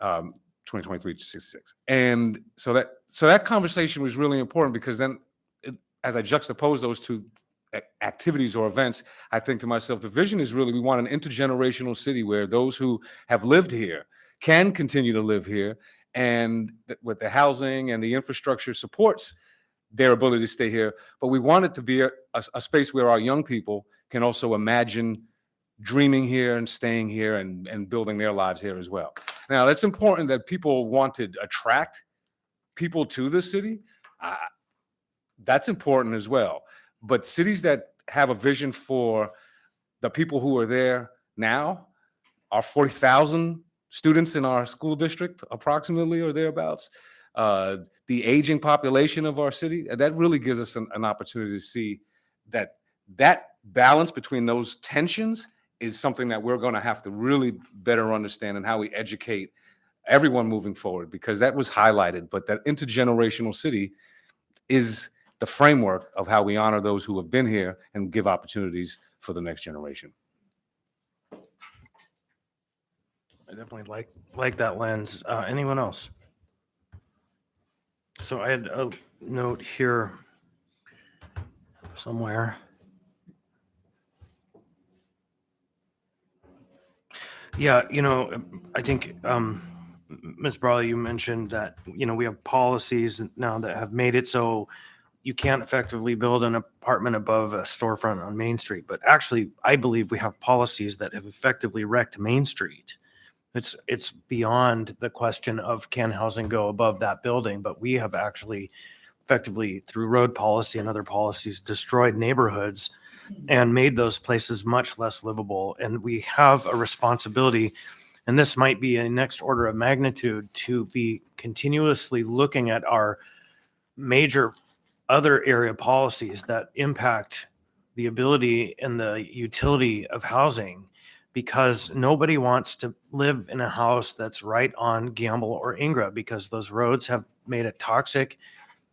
2023-66. And so that conversation was really important, because then as I juxtapose those two activities or events, I think to myself, the vision is really, we want an intergenerational city where those who have lived here can continue to live here, and with the housing and the infrastructure supports their ability to stay here. But we want it to be a space where our young people can also imagine dreaming here and staying here and building their lives here as well. Now, it's important that people want to attract people to the city. That's important as well. But cities that have a vision for the people who are there now, our 40,000 students in our school district, approximately, or thereabouts, the aging population of our city, that really gives us an opportunity to see that balance between those tensions is something that we're going to have to really better understand, and how we educate everyone moving forward, because that was highlighted. But that intergenerational city is the framework of how we honor those who have been here and give opportunities for the next generation. I definitely like that lens. Anyone else? So I had a note here somewhere. Yeah, I think Ms. Brawley, you mentioned that, we have policies now that have made it so you can't effectively build an apartment above a storefront on Main Street. But actually, I believe we have policies that have effectively wrecked Main Street. It's beyond the question of can housing go above that building, but we have actually effectively, through road policy and other policies, destroyed neighborhoods and made those places much less livable. And we have a responsibility, and this might be a next order of magnitude, to be continuously looking at our major other area policies that impact the ability and the utility of housing, because nobody wants to live in a house that's right on Gamble or Ingra, because those roads have made a toxic,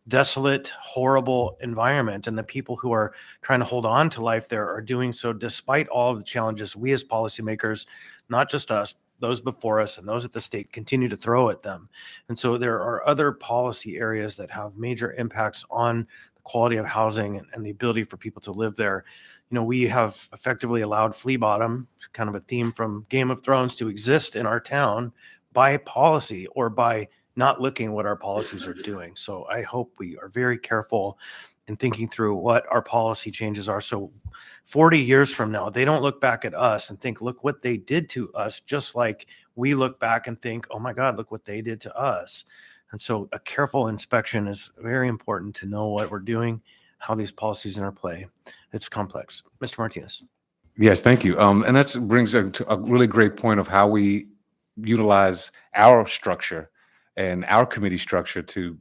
desolate, horrible environment. And the people who are trying to hold on to life there are doing so despite all of the challenges we as policymakers, not just us, those before us and those at the state, continue to throw at them. And so there are other policy areas that have major impacts on the quality of housing and the ability for people to live there. You know, we have effectively allowed flea bottom, kind of a theme from Game of Thrones, to exist in our town by policy or by not looking what our policies are doing. So I hope we are very careful in thinking through what our policy changes are. So 40 years from now, they don't look back at us and think, look what they did to us, just like we look back and think, oh my God, look what they did to us. And so a careful inspection is very important to know what we're doing, how these policies interplay. It's complex. Mr. Martinez. Yes, thank you. And that brings to a really great point of how we utilize our structure and our committee structure to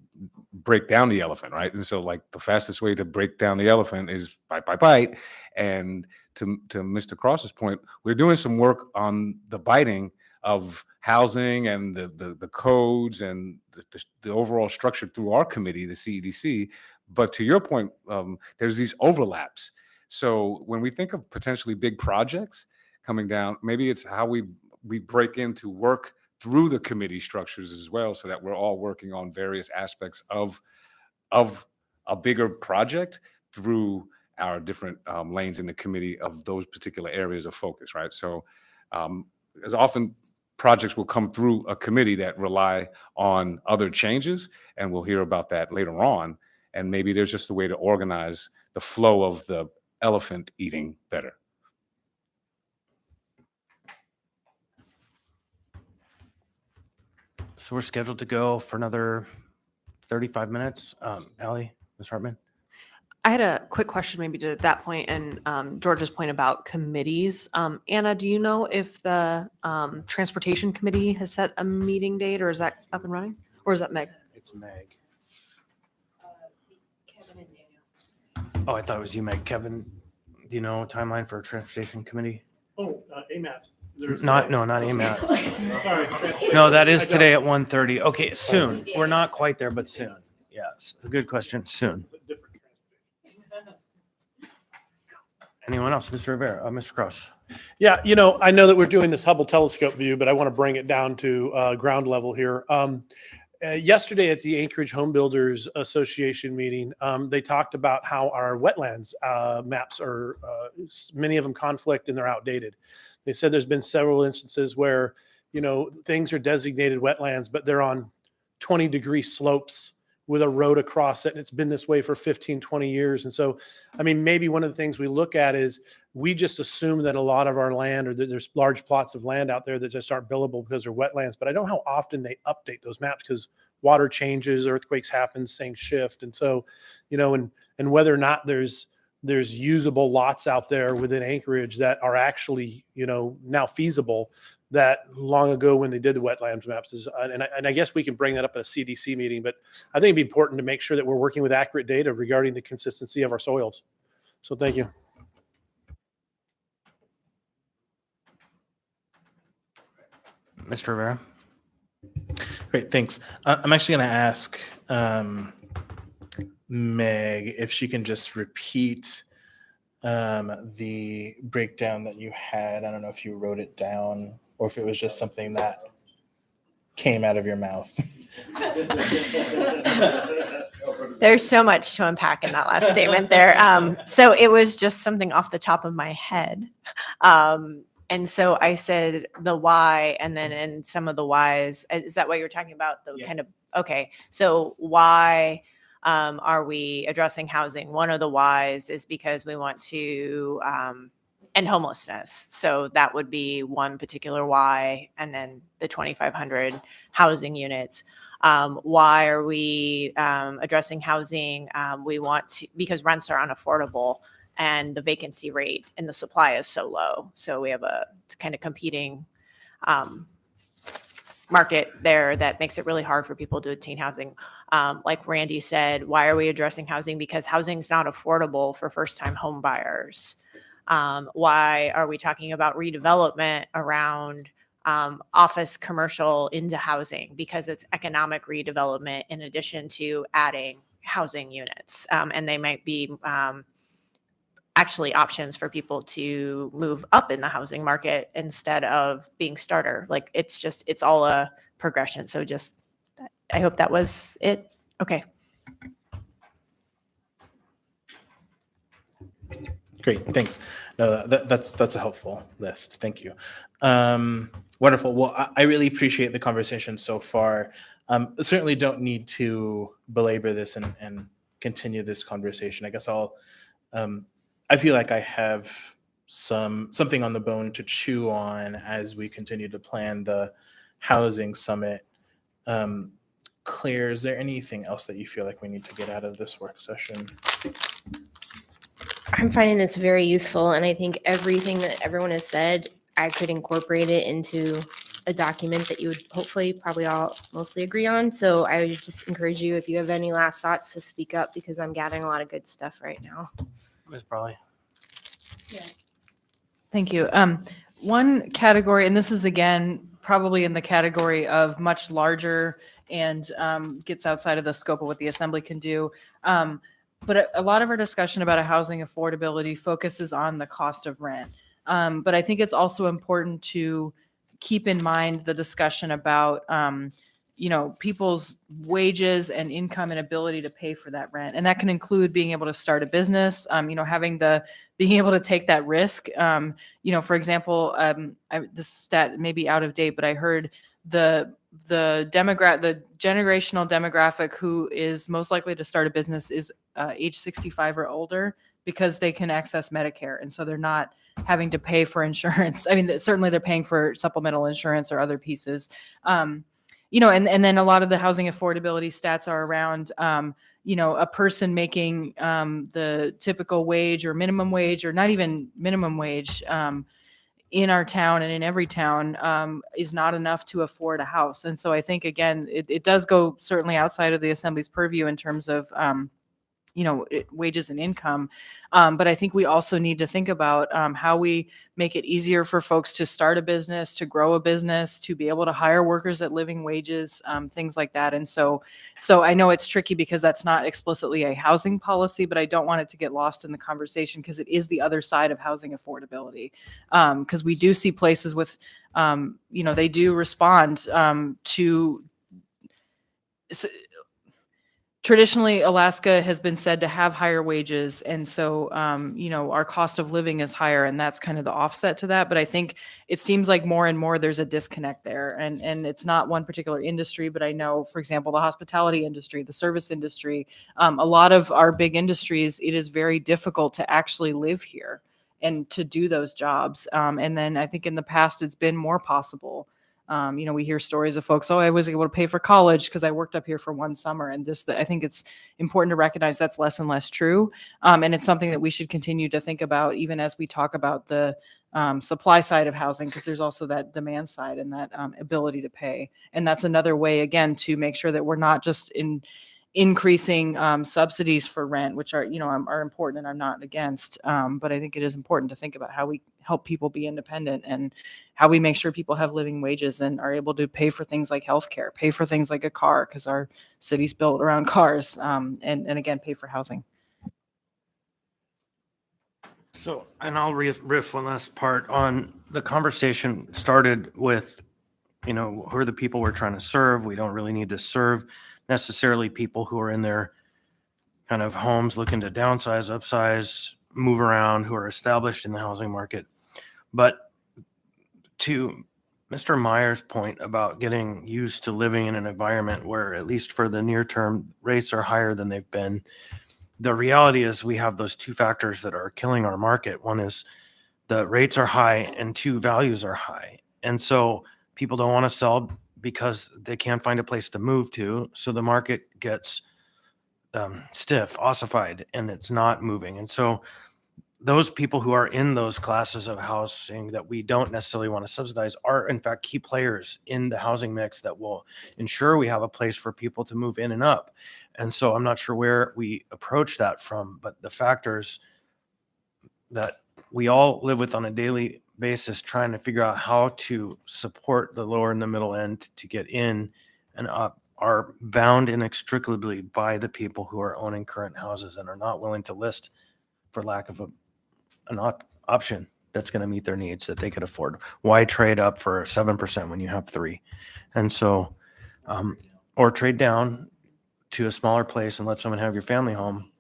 break down the elephant, right? And so, like, the fastest way to break down the elephant is bite. And to Mr. Cross's point, we're doing some work on the biting of housing and the codes and the overall structure through our committee, the CEDC. But to your point, there's these overlaps. So when we think of potentially big projects coming down, maybe it's how we break into work through the committee structures as well, so that we're all working on various aspects of a bigger project through our different lanes in the committee of those particular areas of focus, right? So as often projects will come through a committee that rely on other changes, and we'll hear about that later on. And maybe there's just a way to organize the flow of the elephant eating better. So we're scheduled to go for another 35 minutes. Allie, Ms. Hartman? I had a quick question maybe to that point and George's point about committees. Anna, do you know if the Transportation Committee has set a meeting date, or is that up and running? Or is that Meg? It's Meg. Oh, I thought it was you, Meg. Kevin, do you know a timeline for a Transportation Committee? Oh, AMATs. Not AMAT. Sorry. No, that is today at 1:30. Okay, soon. We're not quite there, but soon. Yes, a good question. Soon. Anyone else? Mr. Rivera, Mr. Cross. Yeah, you know, I know that we're doing this Hubble telescope view, but I want to bring it down to ground level here. Yesterday at the Anchorage Home Builders Association meeting, they talked about how our wetlands maps are, many of them conflict and they're outdated. They said there's been several instances where, you know, things are designated wetlands, but they're on 20-degree slopes with a road across it. And it's been this way for 15, 20 years. And so, I mean, maybe one of the things we look at is we just assume that a lot of our land, or that there's large plots of land out there that just aren't buildable because they're wetlands. But I don't know how often they update those maps, because water changes, earthquakes happen, same shift. And so, you know, and whether or not there's usable lots out there within Anchorage that are actually, you know, now feasible, that long ago when they did the wetlands maps is, and I guess we can bring that up at a CDC meeting, but I think it'd be important to make sure that we're working with accurate data regarding the consistency of our soils. So thank you. Mr. Rivera. Great, thanks. I'm actually going to ask Meg if she can just repeat the breakdown that you had. I don't know if you wrote it down or if it was just something that came out of your mouth. There's so much to unpack in that last statement there. So it was just something off the top of my head. And so I said the why, and then in some of the whys, is that what you're talking about? The kind of, okay. So why are we addressing housing? One of the whys is because we want to end homelessness. So that would be one particular why. And then the 2,500 housing units. Why are we addressing housing? We want to, because rents are unaffordable. and the vacancy rate and the supply is so low. So we have a kind of competing market there that makes it really hard for people to obtain housing. Like Randy said, why are we addressing housing? Because housing is not affordable for first-time home buyers. Why are we talking about redevelopment around office commercial into housing? Because it's economic redevelopment in addition to adding housing units. And they might be actually options for people to move up in the housing market instead of being starter. Like it's all a progression. So I hope that was it. Okay. Great, thanks. No, that's a helpful list. Thank you. Wonderful. Well, I really appreciate the conversation so far. Certainly don't need to belabor this and continue this conversation. I guess I feel like I have something on the bone to chew on as we continue to plan the housing summit. Claire, is there anything else that you feel like we need to get out of this work session? I'm finding this very useful, and I think everything that everyone has said, I could incorporate it into a document that you would hopefully probably all mostly agree on. So I would just encourage you, if you have any last thoughts, to speak up, because I'm gathering a lot of good stuff right now. Ms. Brawley. Thank you. One category, and this is again probably in the category of much larger and gets outside of the scope of what the assembly can do. But a lot of our discussion about a housing affordability focuses on the cost of rent. But I think it's also important to keep in mind the discussion about people's wages and income and ability to pay for that rent. And that can include being able to start a business, being able to take that risk. For example, this stat may be out of date, but I heard the generational demographic who is most likely to start a business is age 65 or older, because they can access Medicare. And so they're not having to pay for insurance. I mean, certainly they're paying for supplemental insurance or other pieces. And then a lot of the housing affordability stats are around, a person making the typical wage or minimum wage, or not even minimum wage, in our town and in every town is not enough to afford a house. And so I think, again, it does go certainly outside of the assembly's purview in terms of wages and income. But I think we also need to think about how we make it easier for folks to start a business, to grow a business, to be able to hire workers at living wages, things like that. And so I know it's tricky because that's not explicitly a housing policy, but I don't want it to get lost in the conversation, because it is the other side of housing affordability. Because we do see places with, they do respond to. Traditionally, Alaska has been said to have higher wages. And so, our cost of living is higher, and that's kind of the offset to that. But I think it seems like more and more there's a disconnect there. And it's not one particular industry, but I know, for example, the hospitality industry, the service industry, a lot of our big industries, it is very difficult to actually live here and to do those jobs. And then I think in the past, it's been more possible. We hear stories of folks, I was able to pay for college because I worked up here for one summer. And I think it's important to recognize that's less and less true. And it's something that we should continue to think about, even as we talk about the supply side of housing, because there's also that demand side and that ability to pay. And that's another way, again, to make sure that we're not just increasing subsidies for rent, which are important and I'm not against. But I think it is important to think about how we help people be independent and how we make sure people have living wages and are able to pay for things like healthcare, pay for things like a car, because our city's built around cars, and again, pay for housing. So, and I'll riff one last part on the conversation started with, who are the people we're trying to serve? We don't really need to serve necessarily people who are in their kind of homes looking to downsize, upsize, move around, who are established in the housing market. But to Mr. Meyer's point about getting used to living in an environment where, at least for the near term, rates are higher than they've been, the reality is we have those two factors that are killing our market. One is the rates are high, and two, values are high. And so people don't want to sell because they can't find a place to move to. So the market gets stiff, ossified, and it's not moving. And so those people who are in those classes of housing that we don't necessarily want to subsidize are in fact key players in the housing mix that will ensure we have a place for people to move in and up. And so I'm not sure where we approach that from, but the factors that we all live with on a daily basis, trying to figure out how to support the lower and the middle end to get in and up, are bound inextricably by the people who are owning current houses and are not willing to list for lack of an option that's going to meet their needs that they could afford. Why trade up for 7% when you have 3? And so, or trade down to a smaller place and let someone have your family home.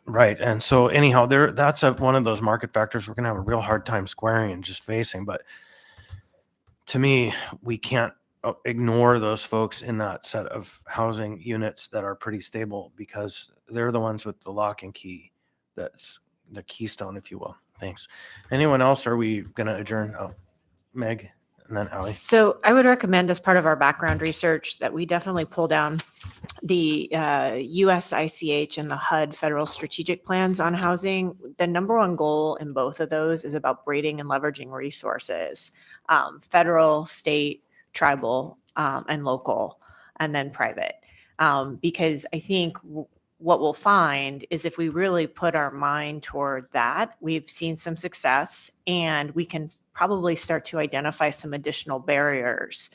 Right. And so anyhow, that's one of those market factors we're going to have a real hard time squaring and just facing. But to me, we can't ignore those folks in that set of housing units that are pretty stable, because they're the ones with the lock and key. That's the keystone, if you will. Thanks. Anyone else? Are we going to adjourn? Oh, Meg and then Allie. So I would recommend, as part of our background research, that we definitely pull down the USICH and the HUD federal strategic plans on housing. The number one goal in both of those is about braiding and leveraging resources, federal, state, tribal, and local, and then private. Because I think what we'll find is if we really put our mind toward that, we've seen some success, and we can probably start to identify some additional barriers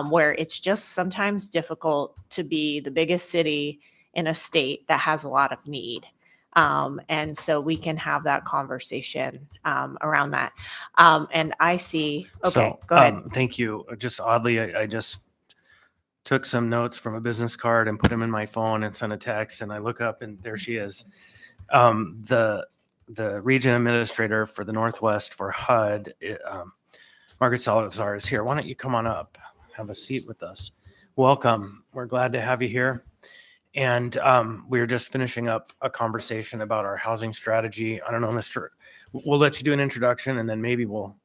where it's just sometimes difficult to be the biggest city in a state that has a lot of need. And so we can have that conversation around that. And I see, okay, So, go ahead. Thank you. Just oddly, I just took some notes from a business card and put them in my phone and sent a text, and I look up and there she is. The region administrator for the Northwest for HUD, Margaret Salazar, is here. Why don't you come on up, have a seat with us? Welcome. We're glad to have you here. And we were just finishing up a conversation about our housing strategy. I don't know, we'll let you do an introduction, and then maybe we'll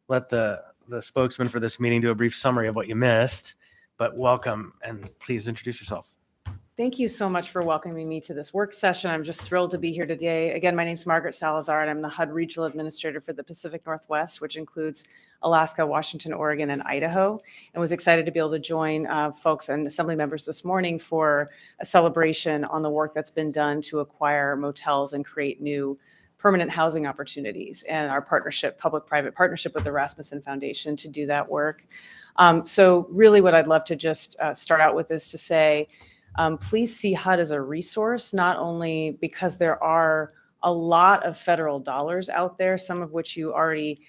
let the spokesman for this meeting do a brief summary of what you missed. But welcome, and please introduce yourself. Thank you so much for welcoming me to this work session. I'm just thrilled to be here today. Again, my name is Margaret Salazar, and I'm the HUD Regional Administrator for the Pacific Northwest, which includes Alaska, Washington, Oregon, and Idaho, and was excited to be able to join folks and assembly members this morning for a celebration on the work that's been done to acquire motels and create new permanent housing opportunities, and our partnership, public-private partnership with the Rasmussen Foundation to do that work. So really what I'd love to just start out with is to say, please see HUD as a resource, not only because there are a lot of federal dollars out there, some of which you already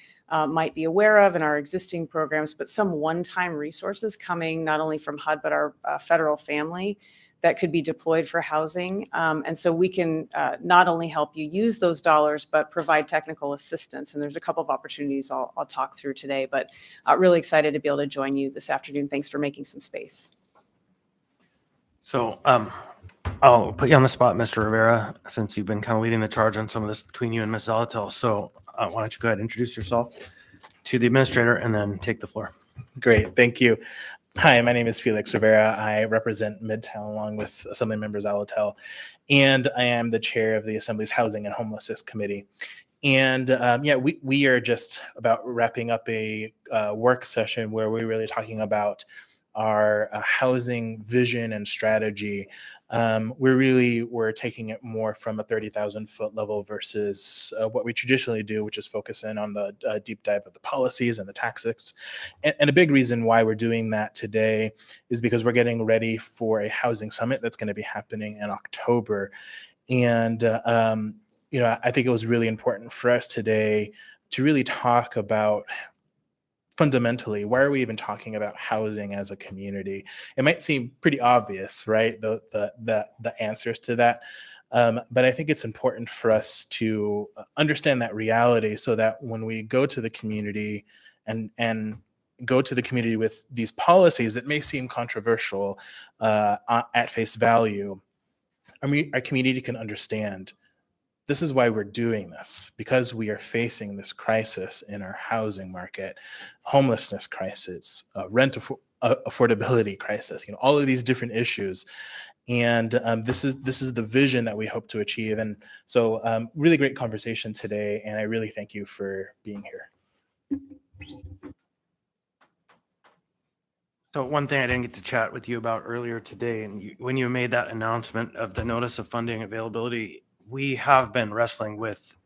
might be aware of in our existing programs, but some one-time resources coming not only from HUD, but our federal family that could be deployed for housing. And so we can not only help you use those dollars, but provide technical assistance. And there's a couple of opportunities I'll talk through today, but really excited to be able to join you this afternoon. Thanks for making some space. So I'll put you on the spot, Mr. Rivera, since you've been kind of leading the charge on some of this between you and Ms. Zalatel. So why don't you go ahead and introduce yourself to the administrator and then take the floor. Great, thank you. Hi, my name is Felix Rivera. I represent Midtown along with Assembly Member Zalatel, and I am the chair of the Assembly's Housing and Homelessness Committee. And we are just about wrapping up a work session where we're really talking about our housing vision and strategy. We're taking it more from a 30,000 foot level versus what we traditionally do, which is focus in on the deep dive of the policies and the tactics. And a big reason why we're doing that today is because we're getting ready for a housing summit that's going to be happening in October. And, I think it was really important for us today to really talk about fundamentally, why are we even talking about housing as a community? It might seem pretty obvious, right? The answers to that. But I think it's important for us to understand that reality so that when we go to the community and go to the community with these policies that may seem controversial at face value, our community can understand this is why we're doing this, because we are facing this crisis in our housing market, homelessness crisis, rent affordability crisis, all of these different issues. And this is the vision that we hope to achieve. And so really great conversation today. And I really thank you for being here. So one thing I didn't get to chat with you about earlier today, and when you made that announcement of the notice of funding availability, we have been wrestling with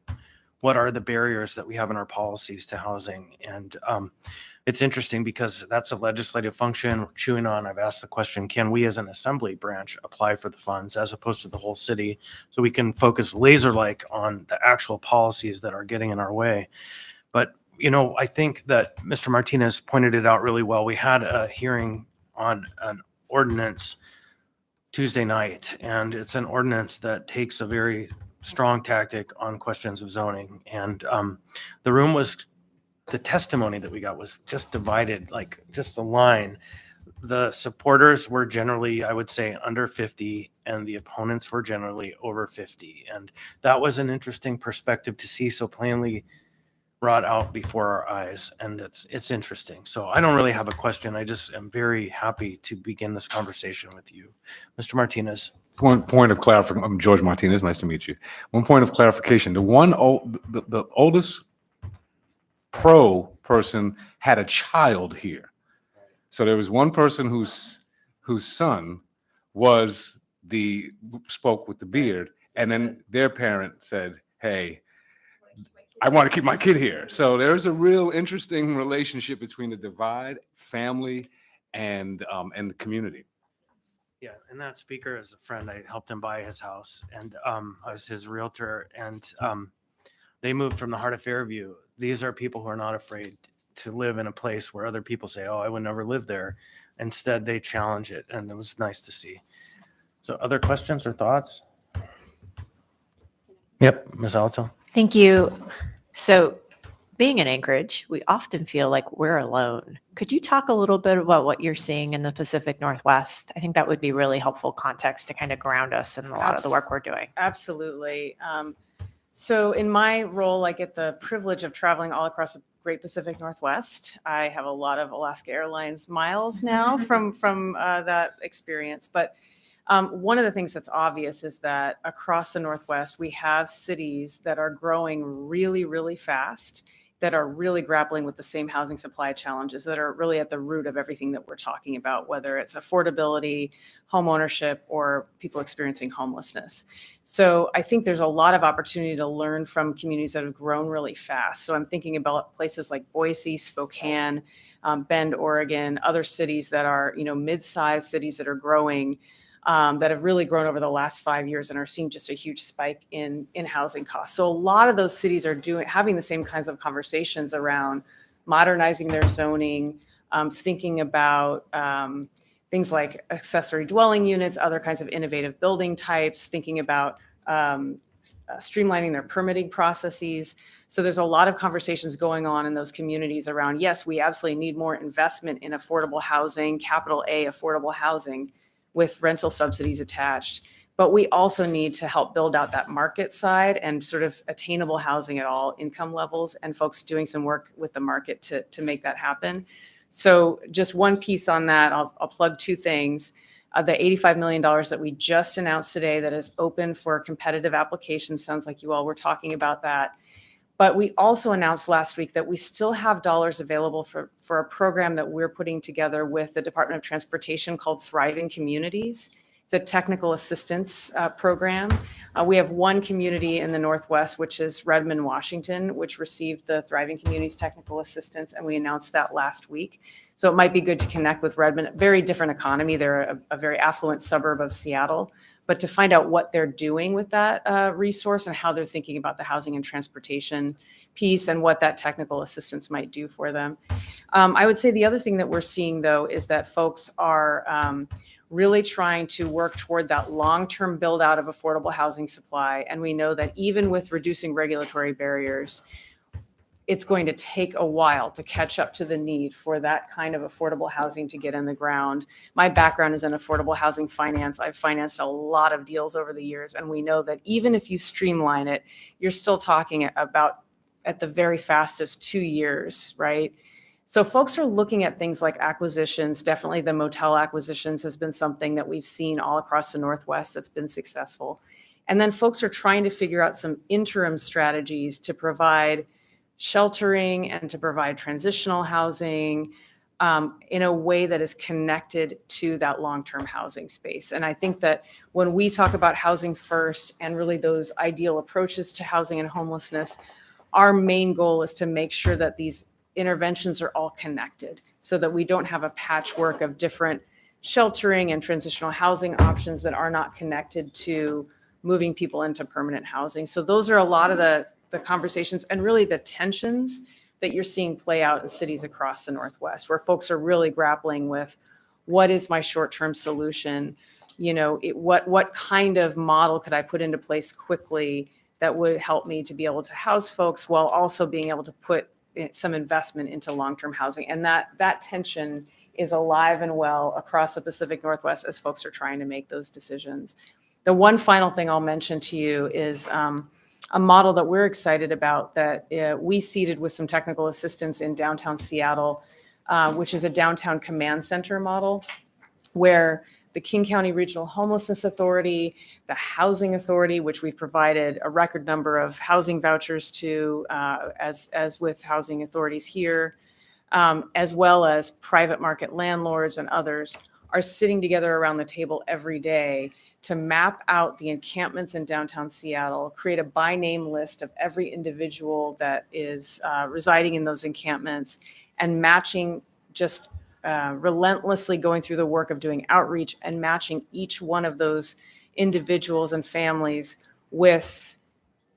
what are the barriers that we have in our policies to housing. And it's interesting because that's a legislative function we're chewing on. I've asked the question, can we as an assembly branch apply for the funds as opposed to the whole city, so we can focus laser-like on the actual policies that are getting in our way? But I think that Mr. Martinez pointed it out really well. We had a hearing on an ordinance Tuesday night, and it's an ordinance that takes a very strong tactic on questions of zoning. And the testimony that we got was just divided, like just a line. The supporters were generally, I would say, under 50, and the opponents were generally over 50. And that was an interesting perspective to see so plainly brought out before our eyes, and it's interesting. So I don't really have a question. I just am very happy to begin this conversation with you, Mr. Martinez. One point of clarification. I'm George Martinez. Nice to meet you. One point of clarification. The oldest pro person had a child here. So there was one person whose son spoke with the beard, and then their parent said, "Hey, I want to keep my kid here." So there's a real interesting relationship between the divide, family, and the community. Yeah, and that speaker is a friend. I helped him buy his house, and I was his realtor, and they moved from the heart of Fairview. These are people who are not afraid to live in a place where other people say, "Oh, I would never live there." Instead, they challenge it, and it was nice to see. So other questions or thoughts? Yep, Ms. Alatel. Thank you. So being in Anchorage, we often feel like we're alone. Could you talk a little bit about what you're seeing in the Pacific Northwest? I think that would be really helpful context to kind of ground us in a lot of the work we're doing. Absolutely. So in my role, I get the privilege of traveling all across the Great Pacific Northwest. I have a lot of Alaska Airlines miles now from that experience. But one of the things that's obvious is that across the Northwest, we have cities that are growing really, really fast, that are really grappling with the same housing supply challenges that are really at the root of everything that we're talking about, whether it's affordability, home ownership, or people experiencing homelessness. So I think there's a lot of opportunity to learn from communities that have grown really fast. So I'm thinking about places like Boise, Spokane, Bend, Oregon, other cities that are, mid-sized cities that are growing, that have really grown over the last 5 years and are seeing just a huge spike in housing costs. So a lot of those cities are having the same kinds of conversations around modernizing their zoning, thinking about things like accessory dwelling units, other kinds of innovative building types, thinking about streamlining their permitting processes. So there's a lot of conversations going on in those communities around, yes, we absolutely need more investment in affordable housing, capital A affordable housing, with rental subsidies attached. But we also need to help build out that market side and sort of attainable housing at all income levels, and folks doing some work with the market to make that happen. So just one piece on that, I'll plug two things. The $85 million that we just announced today that is open for competitive applications, sounds like you all were talking about that. But we also announced last week that we still have dollars available for a program that we're putting together with the Department of Transportation called Thriving Communities. It's a technical assistance program. We have one community in the Northwest, which is Redmond, Washington, which received the Thriving Communities technical assistance, and we announced that last week. So it might be good to connect with Redmond. Very different economy. They're a very affluent suburb of Seattle. But to find out what they're doing with that resource and how they're thinking about the housing and transportation piece and what that technical assistance might do for them. I would say the other thing that we're seeing, though, is that folks are really trying to work toward that long-term build out of affordable housing supply. And we know that even with reducing regulatory barriers, it's going to take a while to catch up to the need for that kind of affordable housing to get in the ground. My background is in affordable housing finance. I've financed a lot of deals over the years, and we know that even if you streamline it, you're still talking about, at the very fastest, 2 years, right? So folks are looking at things like acquisitions. Definitely the motel acquisitions has been something that we've seen all across the Northwest that's been successful. And then folks are trying to figure out some interim strategies to provide sheltering and to provide transitional housing in a way that is connected to that long-term housing space. And I think that when we talk about housing first and really those ideal approaches to housing and homelessness, our main goal is to make sure that these interventions are all connected so that we don't have a patchwork of different sheltering and transitional housing options that are not connected to moving people into permanent housing. So those are a lot of the conversations and really the tensions that you're seeing play out in cities across the Northwest, where folks are really grappling with what is my short-term solution? You know, what kind of model could I put into place quickly that would help me to be able to house folks while also being able to put some investment into long-term housing? And that tension is alive and well across the Pacific Northwest as folks are trying to make those decisions. The one final thing I'll mention to you is a model that we're excited about that we seeded with some technical assistance in downtown Seattle, which is a downtown command center model where the King County Regional Homelessness Authority, the Housing Authority, which we've provided a record number of housing vouchers to, as with housing authorities here, as well as private market landlords and others, are sitting together around the table every day to map out the encampments in downtown Seattle, create a by name list of every individual that is residing in those encampments, and matching just relentlessly going through the work of doing outreach and matching each one of those individuals and families with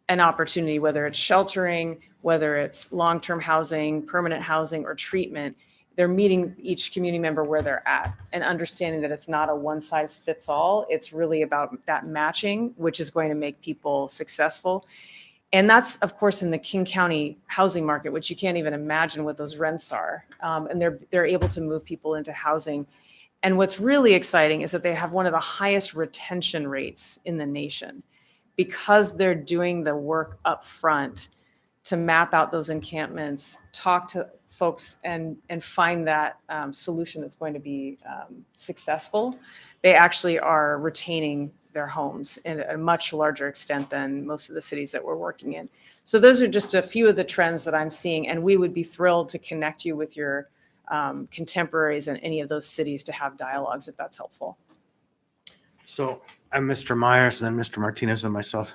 an opportunity, whether it's sheltering, whether it's long-term housing, permanent housing, or treatment. They're meeting each community member where they're at and understanding that it's not a one size fits all. It's really about that matching, which is going to make people successful. And that's, of course, in the King County housing market, which you can't even imagine what those rents are. And they're able to move people into housing. And what's really exciting is that they have one of the highest retention rates in the nation because they're doing the work up front to map out those encampments, talk to folks and find that solution that's going to be successful. They actually are retaining their homes in a much larger extent than most of the cities that we're working in. So those are just a few of the trends that I'm seeing, and we would be thrilled to connect you with your contemporaries in any of those cities to have dialogues if that's helpful. So I'm Mr. Myers, and then Mr. Martinez and myself.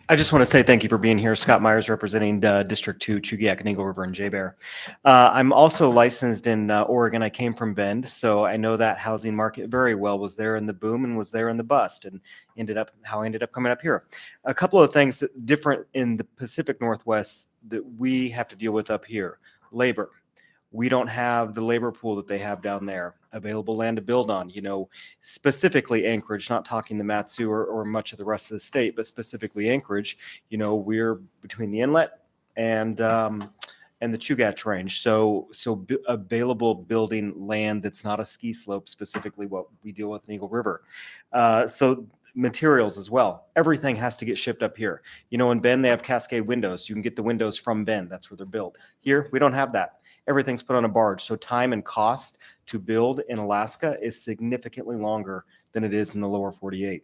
I just want to say thank you for being here. Scott Myers representing District 2, Chugiak and Eagle River and J-Bear. I'm also licensed in Oregon. I came from Bend, so I know that housing market very well. Was there in the boom and was there in the bust, and ended up coming up here. A couple of things that different in the Pacific Northwest that we have to deal with up here. Labor. We don't have the labor pool that they have down there. Available land to build on, specifically Anchorage, not talking the Matsu or much of the rest of the state, but specifically Anchorage, we're between the inlet and the Chugach Range. So available building land that's not a ski slope, specifically what we deal with in Eagle River. So materials as well. Everything has to get shipped up here. In Bend, they have Cascade windows. You can get the windows from Bend. That's where they're built. Here, we don't have that. Everything's put on a barge. So time and cost to build in Alaska is significantly longer than it is in the lower 48.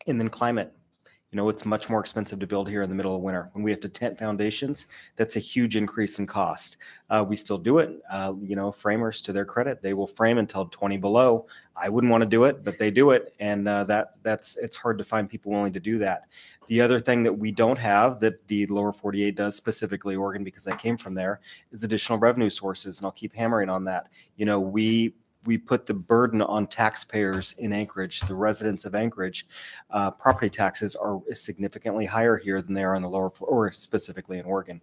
And then climate. It's much more expensive to build here in the middle of winter. When we have to tent foundations, that's a huge increase in cost. We still do it. Framers, to their credit, they will frame until 20 below. I wouldn't want to do it, but they do it. And it's hard to find people willing to do that. The other thing that we don't have that the lower 48 does, specifically Oregon, because I came from there, is additional revenue sources. And I'll keep hammering on that. We put the burden on taxpayers in Anchorage, the residents of Anchorage. Property taxes are significantly higher here than they are in the lower, or specifically in Oregon.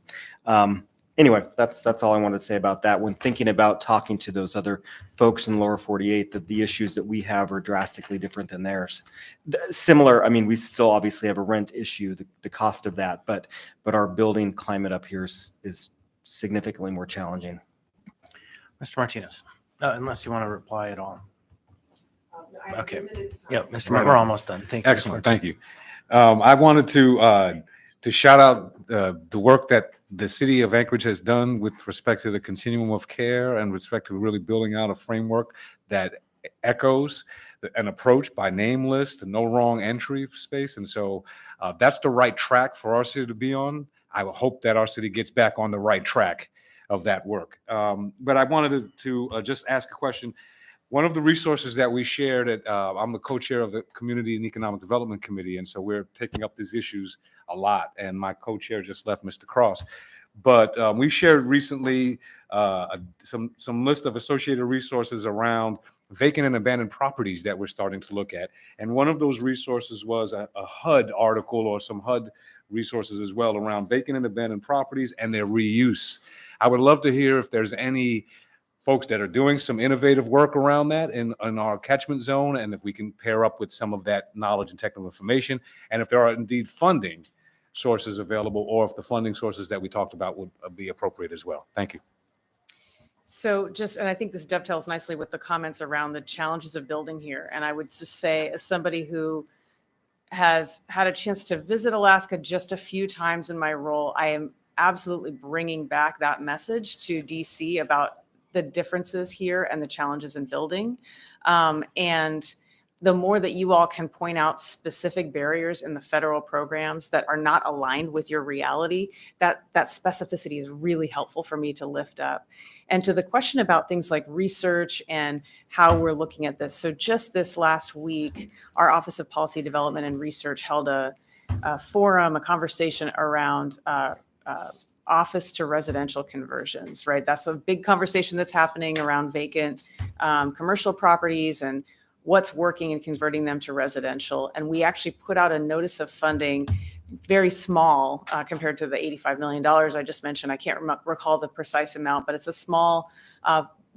Anyway, that's all I wanted to say about that. When thinking about talking to those other folks in the lower 48, that the issues that we have are drastically different than theirs. Similar, we still obviously have a rent issue, the cost of that, but our building climate up here is significantly more challenging. Mr. Martinez. Unless you want to reply at all. Okay. Yeah, Mr. We're almost done. Thank you. Excellent. Thank you. I wanted to shout out the work that the city of Anchorage has done with respect to the continuum of care and with respect to really building out a framework that echoes an approach by name list, no wrong entry space. And so that's the right track for our city to be on. I hope that our city gets back on the right track of that work. But I wanted to just ask a question. One of the resources that we shared I'm the co-chair of the Community and Economic Development Committee, and so we're taking up these issues a lot, and my co-chair just left, Mr. Cross. But we shared recently some list of associated resources around vacant and abandoned properties that we're starting to look at. And one of those resources was a HUD article or some HUD resources as well around vacant and abandoned properties and their reuse. I would love to hear if there's any folks that are doing some innovative work around that in our catchment zone, and if we can pair up with some of that knowledge and technical information, and if there are indeed funding sources available, or if the funding sources that we talked about would be appropriate as well. Thank you. So and I think this dovetails nicely with the comments around the challenges of building here. And I would just say, as somebody who has had a chance to visit Alaska just a few times in my role, I am absolutely bringing back that message to DC about the differences here and the challenges in building. And the more that you all can point out specific barriers in the federal programs that are not aligned with your reality, that specificity is really helpful for me to lift up. And to the question about things like research and how we're looking at this. So just this last week, our Office of Policy Development and Research held a forum, a conversation around office to residential conversions, right? That's a big conversation that's happening around vacant commercial properties and what's working and converting them to residential. And we actually put out a notice of funding, very small compared to the $85 million I just mentioned. I can't recall the precise amount, but it's a small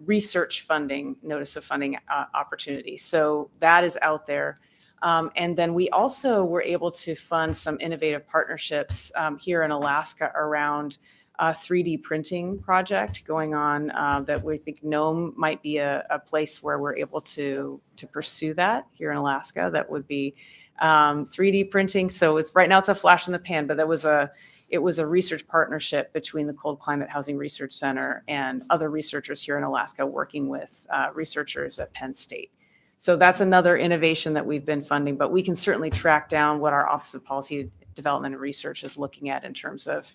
research funding, notice of funding opportunity. So that is out there. And then we also were able to fund some innovative partnerships here in Alaska around a 3D printing project going on that we think Nome might be a place where we're able to pursue that here in Alaska. That would be 3D printing. So right now it's a flash in the pan, but it was a research partnership between the Cold Climate Housing Research Center and other researchers here in Alaska working with researchers at Penn State. So that's another innovation that we've been funding, but we can certainly track down what our Office of Policy Development and Research is looking at in terms of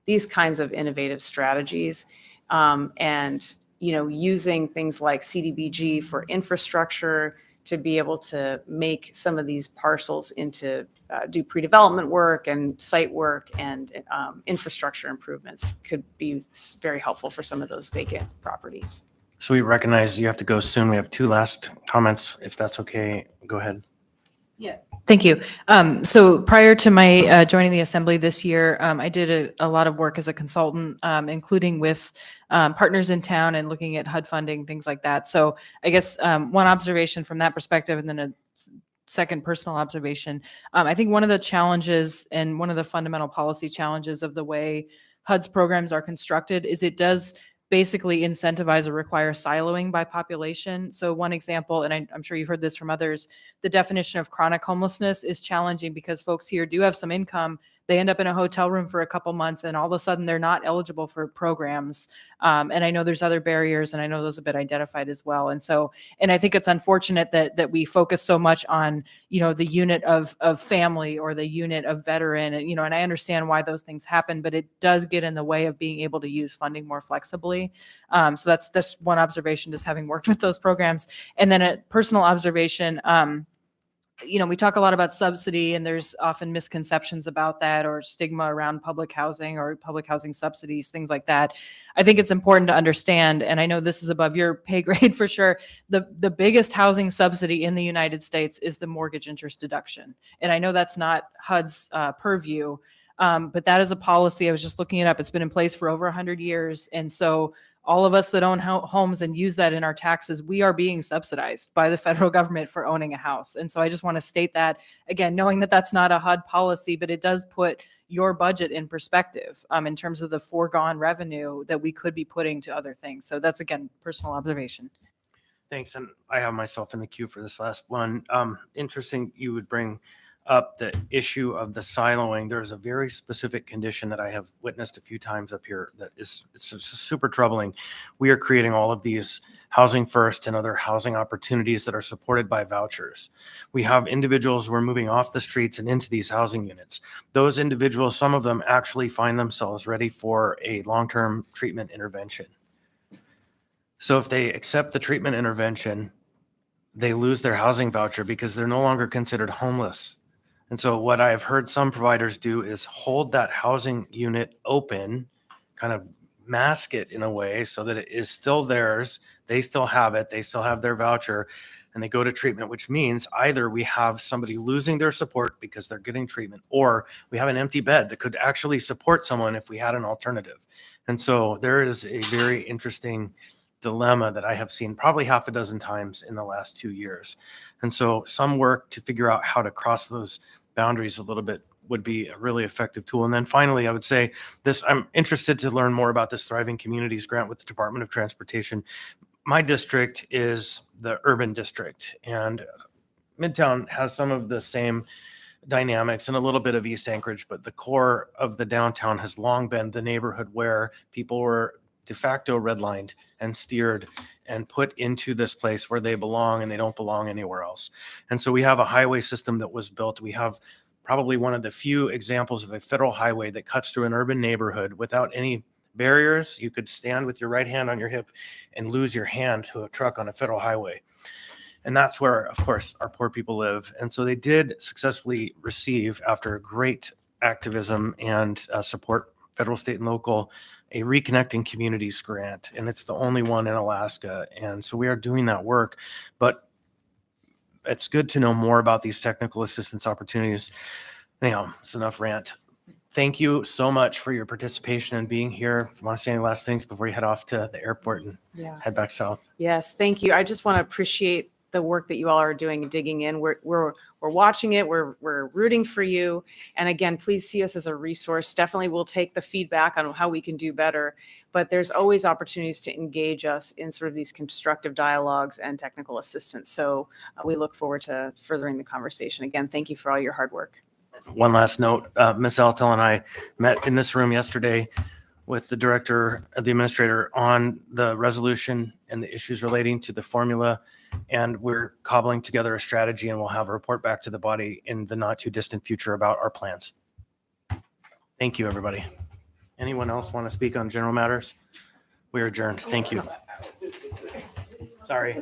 these kinds of innovative strategies, and using things like CDBG for infrastructure to be able to make some of these parcels into do pre-development work and site work and infrastructure improvements could be very helpful for some of those vacant properties. So we recognize you have to go soon. We have two last comments, if that's okay. Go ahead. Yeah. Thank you. So prior to my joining the Assembly this year, I did a lot of work as a consultant, including with partners in town and looking at HUD funding, things like that. So I guess one observation from that perspective, and then a second personal observation. I think one of the challenges and one of the fundamental policy challenges of the way HUD's programs are constructed is it does basically incentivize or require siloing by population. So one example, and I'm sure you've heard this from others, the definition of chronic homelessness is challenging because folks here do have some income. They end up in a hotel room for a couple months and all of a sudden they're not eligible for programs. And I know there's other barriers and I know those have been identified as well. And I think it's unfortunate that we focus so much on, the unit of family or the unit of veteran, and I understand why those things happen, but it does get in the way of being able to use funding more flexibly. So that's one observation, just having worked with those programs. And then a personal observation, we talk a lot about subsidy and there's often misconceptions about that or stigma around public housing or public housing subsidies, things like that. I think it's important to understand, and I know this is above your pay grade for sure, the biggest housing subsidy in the United States is the mortgage interest deduction. And I know that's not HUD's purview, but that is a policy. I was just looking it up. It's been in place for over 100 years. And so all of us that own homes and use that in our taxes, we are being subsidized by the federal government for owning a house. And so I just want to state that, again, knowing that that's not a HUD policy, but it does put your budget in perspective in terms of the foregone revenue that we could be putting to other things. So that's, again, personal observation. Thanks. And I have myself in the queue for this last one. Interesting you would bring up the issue of the siloing. There's a very specific condition that I have witnessed a few times up here that is it's just super troubling. We are creating all of these housing first and other housing opportunities that are supported by vouchers. We have individuals who are moving off the streets and into these housing units. Those individuals, some of them actually find themselves ready for a long-term treatment intervention. So if they accept the treatment intervention, they lose their housing voucher because they're no longer considered homeless. And so what I have heard some providers do is hold that housing unit open, kind of mask it in a way so that it is still theirs. They still have it. They still have their voucher and they go to treatment, which means either we have somebody losing their support because they're getting treatment, or we have an empty bed that could actually support someone if we had an alternative. And so there is a very interesting dilemma that I have seen probably half a dozen times in the last 2 years. And so some work to figure out how to cross those boundaries a little bit would be a really effective tool. And then finally, I would say this, I'm interested to learn more about this Thriving Communities grant with the Department of Transportation. My district is the urban district, and Midtown has some of the same dynamics and a little bit of East Anchorage, but the core of the downtown has long been the neighborhood where people were de facto redlined and steered and put into this place where they belong and they don't belong anywhere else. And so we have a highway system that was built. We have probably one of the few examples of a federal highway that cuts through an urban neighborhood without any barriers. You could stand with your right hand on your hip and lose your hand to a truck on a federal highway. And that's where, of course, our poor people live. And so they did successfully receive, after great activism and support, federal, state, and local, a Reconnecting Communities grant. And it's the only one in Alaska. And so we are doing that work. But it's good to know more about these technical assistance opportunities. Anyhow, it's enough rant. Thank you so much for your participation and being here. If you want to say any last things before you head off to the airport and head back south. Yes, thank you. I just want to appreciate the work that you all are doing and digging in. We're watching it. We're rooting for you. And again, please see us as a resource. Definitely we'll take the feedback on how we can do better, but there's always opportunities to engage us in sort of these constructive dialogues and technical assistance. So we look forward to furthering the conversation. Again, thank you for all your hard work. One last note, Ms. Altel and I met in this room yesterday with the director, the administrator, on the resolution and the issues relating to the formula. And we're cobbling together a strategy, and we'll have a report back to the body in the not too distant future about our plans. Thank you, everybody. Anyone else want to speak on general matters? We are adjourned. Thank you. Sorry.